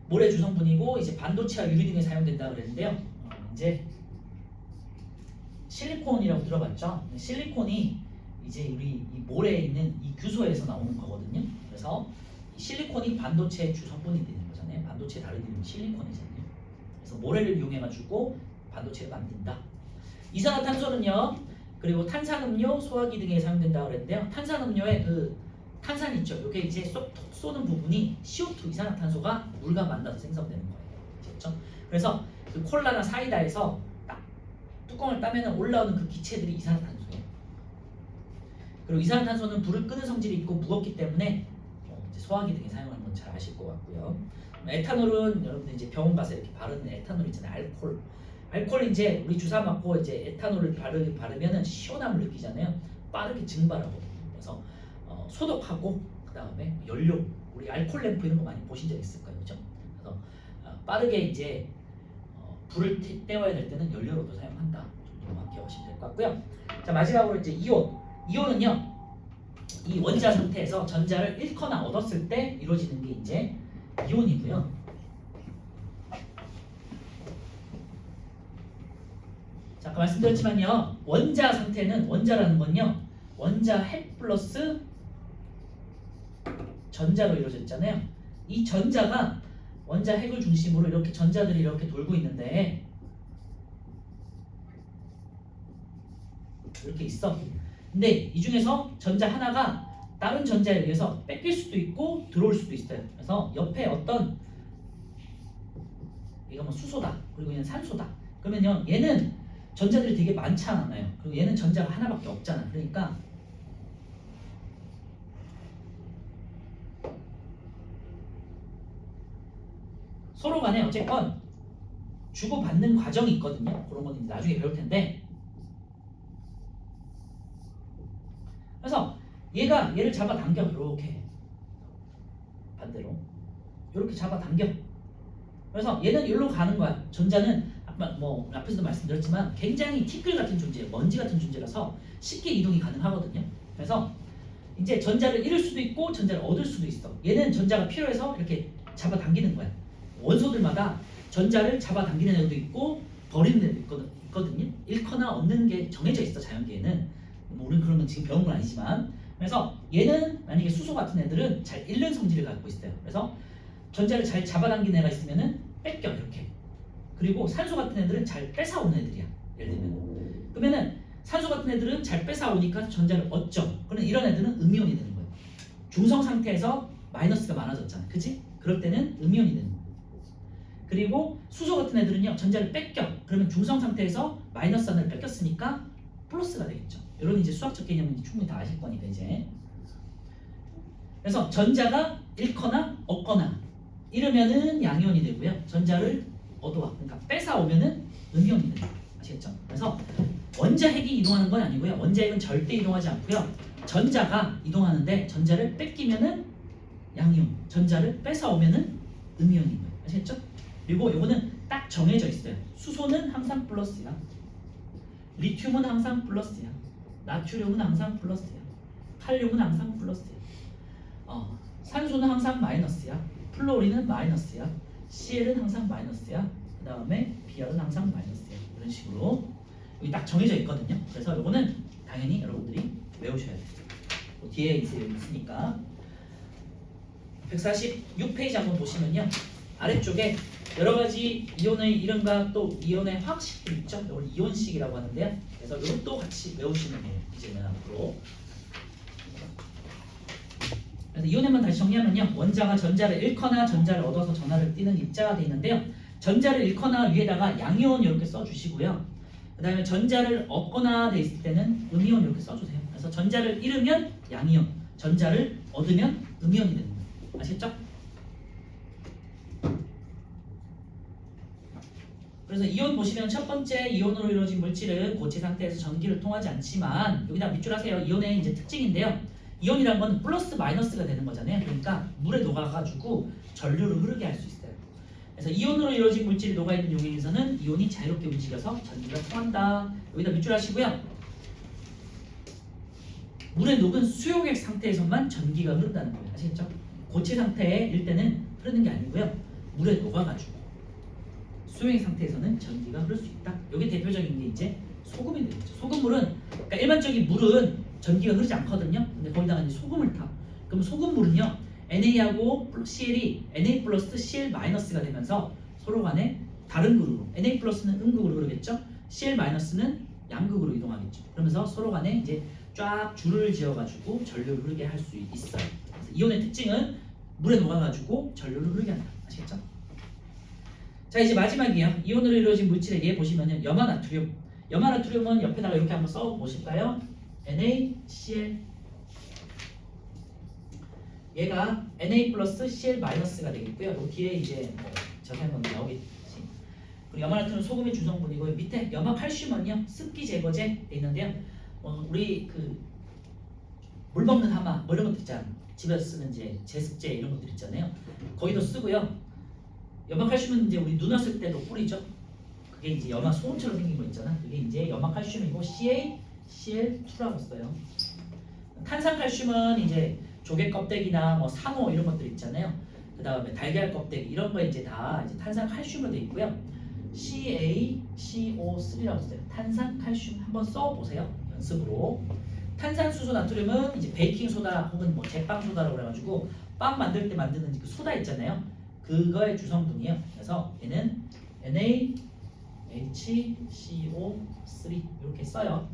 모래 주성분이고 이제 반도체와 유리 등에 사용된다 그랬는데요. 이제 실리콘이라고 들어봤죠? 실리콘이 이제 우리 이 모래에 있는 이 규소에서 나오는 거거든요. 그래서 이 실리콘이 반도체의 주성분이 되는 거잖아요. 반도체 다른 이름이 실리콘이잖아요. 그래서 모래를 이용해가지고 반도체를 만든다. 이산화탄소는요. 그리고 탄산음료, 소화기 등에 사용된다고 그랬는데요. 탄산음료에 그 탄산 있죠. 이게 이제 쏙 쏘는 부분이 CO2 이산화탄소가 물과 만나서 생성되는 거예요. 아시겠죠? 그래서 그 콜라나 사이다에서 딱 뚜껑을 따면 올라오는 그 기체들이 이산화탄소예요. 그리고 이산화탄소는 불을 끄는 성질이 있고 무겁기 때문에 이제 소화기 등에 사용하는 건 잘 아실 것 같고요. 에탄올은 여러분들 이제 병원 가서 이렇게 바르는 에탄올 있잖아요. 알코올. 알코올 이제 우리 주사 맞고 이제 에탄올을 바르면은 시원함을 느끼잖아요. 빠르게 증발하거든요. 그래서 소독하고 그 다음에 연료, 우리 알코올 램프 이런 거 많이 보신 적 있을 거예요, 그죠? 그래서 빠르게 이제 불을 떼워야 될 때는 연료로도 사용한다. 정도만 기억하시면 될 것 같고요. 자, 마지막으로 이제 이온. 이온은요, 이 원자 상태에서 전자를 잃거나 얻었을 때 이루어지는 게 이제 이온이고요. 자, 아까 말씀드렸지만요, 원자 상태는 원자라는 건요, 원자 핵 플러스 전자로 이루어졌잖아요. 이 전자가 원자 핵을 중심으로 이렇게 전자들이 이렇게 돌고 있는데 이렇게 있어. 근데 이 중에서 전자 하나가 다른 전자에 의해서 뺏길 수도 있고 들어올 수도 있어요. 그래서 옆에 어떤 이거 뭐 수소다, 그리고 얘는 산소다. 그러면요, 얘는 전자들이 되게 많지 않아요. 그리고 얘는 전자가 하나밖에 없잖아. 그러니까 서로 간에 어쨌건 주고받는 과정이 있거든요. 그런 건 나중에 배울 텐데. 그래서 얘가 얘를 잡아당겨. 이렇게 반대로 이렇게 잡아당겨. 그래서 얘는 여기로 가는 거야. 전자는 아까 뭐 앞에서도 말씀드렸지만 굉장히 티끌 같은 존재, 먼지 같은 존재라서 쉽게 이동이 가능하거든요. 그래서 이제 전자를 잃을 수도 있고 전자를 얻을 수도 있어. 얘는 전자가 필요해서 이렇게 잡아당기는 거야. 원소들마다 전자를 잡아당기는 애도 있고 버리는 애도 있거든요. 잃거나 얻는 게 정해져 있어, 자연계에는. 뭐 우리는 그런 건 지금 배운 건 아니지만. 그래서 얘는 만약에 수소 같은 애들은 잘 잃는 성질을 갖고 있어요. 그래서 전자를 잘 잡아당기는 애가 있으면은 뺏겨, 이렇게. 그리고 산소 같은 애들은 잘 뺏어오는 애들이야. 예를 들면. 그러면은 산소 같은 애들은 잘 뺏어오니까 전자를 얻죠. 그러면 이런 애들은 음이온이 되는 거예요. 중성 상태에서 마이너스가 많아졌잖아. 그치? 그럴 때는 음이온이 되는 거예요. 그리고 수소 같은 애들은요, 전자를 뺏겨. 그러면 중성 상태에서 마이너스 하나를 뺏겼으니까 플러스가 되겠죠. 이런 이제 수학적 개념은 충분히 다 아실 거니까 이제. 그래서 전자가 잃거나 얻거나 이러면은 양이온이 되고요. 전자를 얻어와, 그러니까 뺏어오면은 음이온이 됩니다. 아시겠죠? 그래서 원자핵이 이동하는 건 아니고요. 원자핵은 절대 이동하지 않고요. 전자가 이동하는데 전자를 뺏기면은 양이온, 전자를 뺏어오면은 음이온인 거예요. 아시겠죠? 그리고 이거는 딱 정해져 있어요. 수소는 항상 플러스야. 리튬은 항상 플러스야. 나트륨은 항상 플러스야. 칼륨은 항상 플러스야. 산소는 항상 마이너스야. 플로린은 마이너스야. CL은 항상 마이너스야. 그 다음에 Br은 항상 마이너스야. 이런 식으로 여기 딱 정해져 있거든요. 그래서 이거는 당연히 여러분들이 외우셔야 돼요. 뒤에 있으니까 146페이지 한번 보시면요. 아래쪽에 여러 가지 이온의 이름과 또 이온의 화학식들 있죠. 이걸 이온식이라고 하는데요. 그래서 이것도 같이 외우시면 돼요. 이제는 앞으로. 그래서 이온에만 다시 정리하면요. 원자가 전자를 잃거나 전자를 얻어서 전하를 띠는 입자가 되어 있는데요. 전자를 잃거나 위에다가 양이온 이렇게 써주시고요. 그 그 다음에 전자를 얻거나 돼 있을 때는 음이온 이렇게 써주세요. 그래서 전자를 잃으면 양이온, 전자를 얻으면 음이온이 되는 거예요. 아시겠죠? 그래서 이온 보시면 첫 번째 이온으로 이루어진 물질은 고체 상태에서 전기를 통하지 않지만 여기다 밑줄 하세요. 이온의 이제 특징인데요. 이온이란 건 플러스 마이너스가 되는 거잖아요. 그러니까 물에 녹아가지고 전류를 흐르게 할 수 있어요. 그래서 이온으로 이루어진 물질이 녹아있는 용액에서는 이온이 자유롭게 움직여서 전기가 통한다. 여기다 밑줄 하시고요. 물에 녹은 수용액 상태에서만 전기가 흐른다는 거예요. 아시겠죠? 고체 상태일 때는 흐르는 게 아니고요. 물에 녹아가지고 수용액 상태에서는 전기가 흐를 수 있다. 여기 대표적인 게 이제 소금이 되겠죠. 소금물은 그러니까 일반적인 물은 전기가 흐르지 않거든요. 근데 거기다가 이제 소금을 타. 그럼 소금물은요. NA하고 CL이 NA 플러스 CL 마이너스가 되면서 서로 간에 다른 그룹으로 NA 플러스는 음극으로 흐르겠죠. CL 마이너스는 양극으로 이동하겠죠. 그러면서 서로 간에 이제 쫙 줄을 지어가지고 전류를 흐르게 할 수 있어요. 그래서 이온의 특징은 물에 녹아가지고 전류를 흐르게 한다. 아시겠죠? 자 이제 마지막이에요. 이온으로 이루어진 물질에게 보시면은 염화나트륨. 염화나트륨은 옆에다가 이렇게 한번 써 보실까요? NaCl. 얘가 Na 플러스 Cl 마이너스가 되겠고요. 요 뒤에 이제 뭐 자세한 건 나오겠지. 그리고 염화나트륨은 소금의 주성분이고 밑에 염화칼슘은요 습기 제거제 돼 있는데요. 우리 그 물 먹는 하마 뭐 이런 것들 있잖아요. 집에서 쓰는 이제 제습제 이런 것들 있잖아요. 거기도 쓰고요. 염화칼슘은 이제 우리 눈 왔을 때도 뿌리죠. 그게 이제 염화 소금처럼 생긴 거 있잖아. 그게 이제 염화칼슘이고 CaCl2라고 써요. 탄산칼슘은 이제 조개 껍데기나 뭐 상어 이런 것들 있잖아요. 그 다음에 달걀 껍데기 이런 거 이제 다 이제 탄산칼슘으로 돼 있고요. CaCO3라고 써요. 탄산칼슘 한번 써보세요. 연습으로. 탄산수소 나트륨은 이제 베이킹 소다 혹은 뭐 제빵 소다라고 그래가지고 빵 만들 때 만드는 그 소다 있잖아요. 그거의 주성분이에요. 그래서 얘는 NaHCO3 이렇게 써요.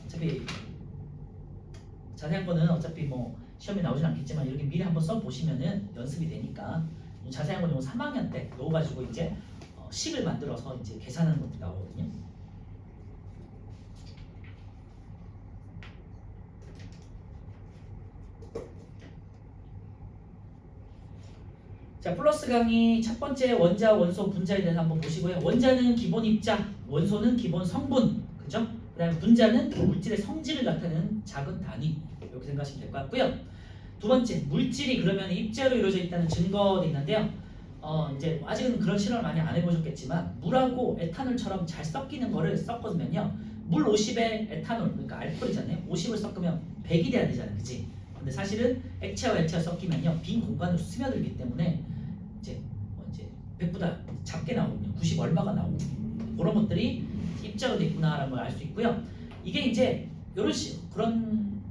어차피 자세한 거는 어차피 뭐 시험에 나오진 않겠지만 이렇게 미리 한번 써 보시면은 연습이 되니까 자세한 건 3학년 때 넣어 가지고 이제 식을 만들어서 이제 계산하는 것도 나오거든요. 자, 플러스 강의 첫 번째 원자, 원소, 분자에 대해서 한번 보시고요. 원자는 기본 입자, 원소는 기본 성분, 그죠? 그다음에 분자는 그 물질의 성질을 나타내는 작은 단위 이렇게 생각하시면 될 것 같고요. 두 번째, 물질이 그러면 입자로 이루어져 있다는 증거도 있는데요. 이제 아직은 그런 실험을 많이 안 해보셨겠지만 물하고 에탄올처럼 잘 섞이는 거를 섞으면요, 물 50에 에탄올, 그러니까 알코올이잖아요. 50을 섞으면 100이 돼야 되잖아요, 그치? 근데 사실은 액체와 액체가 섞이면요, 빈 공간으로 스며들기 때문에 이제 100보다 작게 나오거든요. 90 얼마가 나오고 그런 것들이 입자가 됐구나라는 걸 알 수 있고요. 이게 이제 이런 그런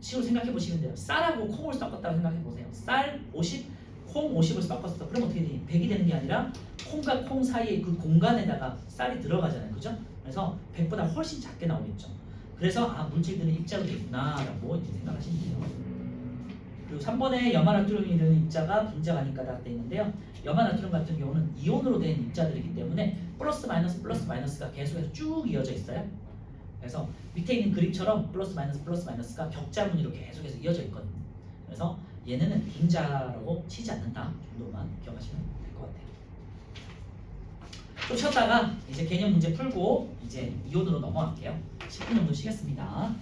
식으로 생각해 보시면 돼요. 쌀하고 콩을 섞었다고 생각해 보세요. 쌀 50, 콩 50을 섞었어. 그럼 어떻게 되니? 100이 되는 게 아니라 콩과 콩 사이에 그 공간에다가 쌀이 들어가잖아요. 그죠? 그래서 100보다 훨씬 작게 나오겠죠. 그래서 물질들은 입자로 됐구나라고 생각하시면 돼요. 그리고 3번에 염화나트륨이라는 입자가 분자가 아닐까 돼 있는데요. 염화나트륨 같은 경우는 이온으로 된 입자들이기 때문에 플러스 마이너스가 계속해서 쭉 이어져 있어요. 그래서 밑에 있는 그림처럼 플러스 마이너스가 격자무늬로 계속해서 이어져 있거든요. 그래서 얘네는 분자라고 치지 않는다 정도만 기억하시면 될 것 같아요. 좀 쉬었다가 이제 개념 문제 풀고 이제 이온으로 넘어갈게요. 10분 정도 쉬겠습니다.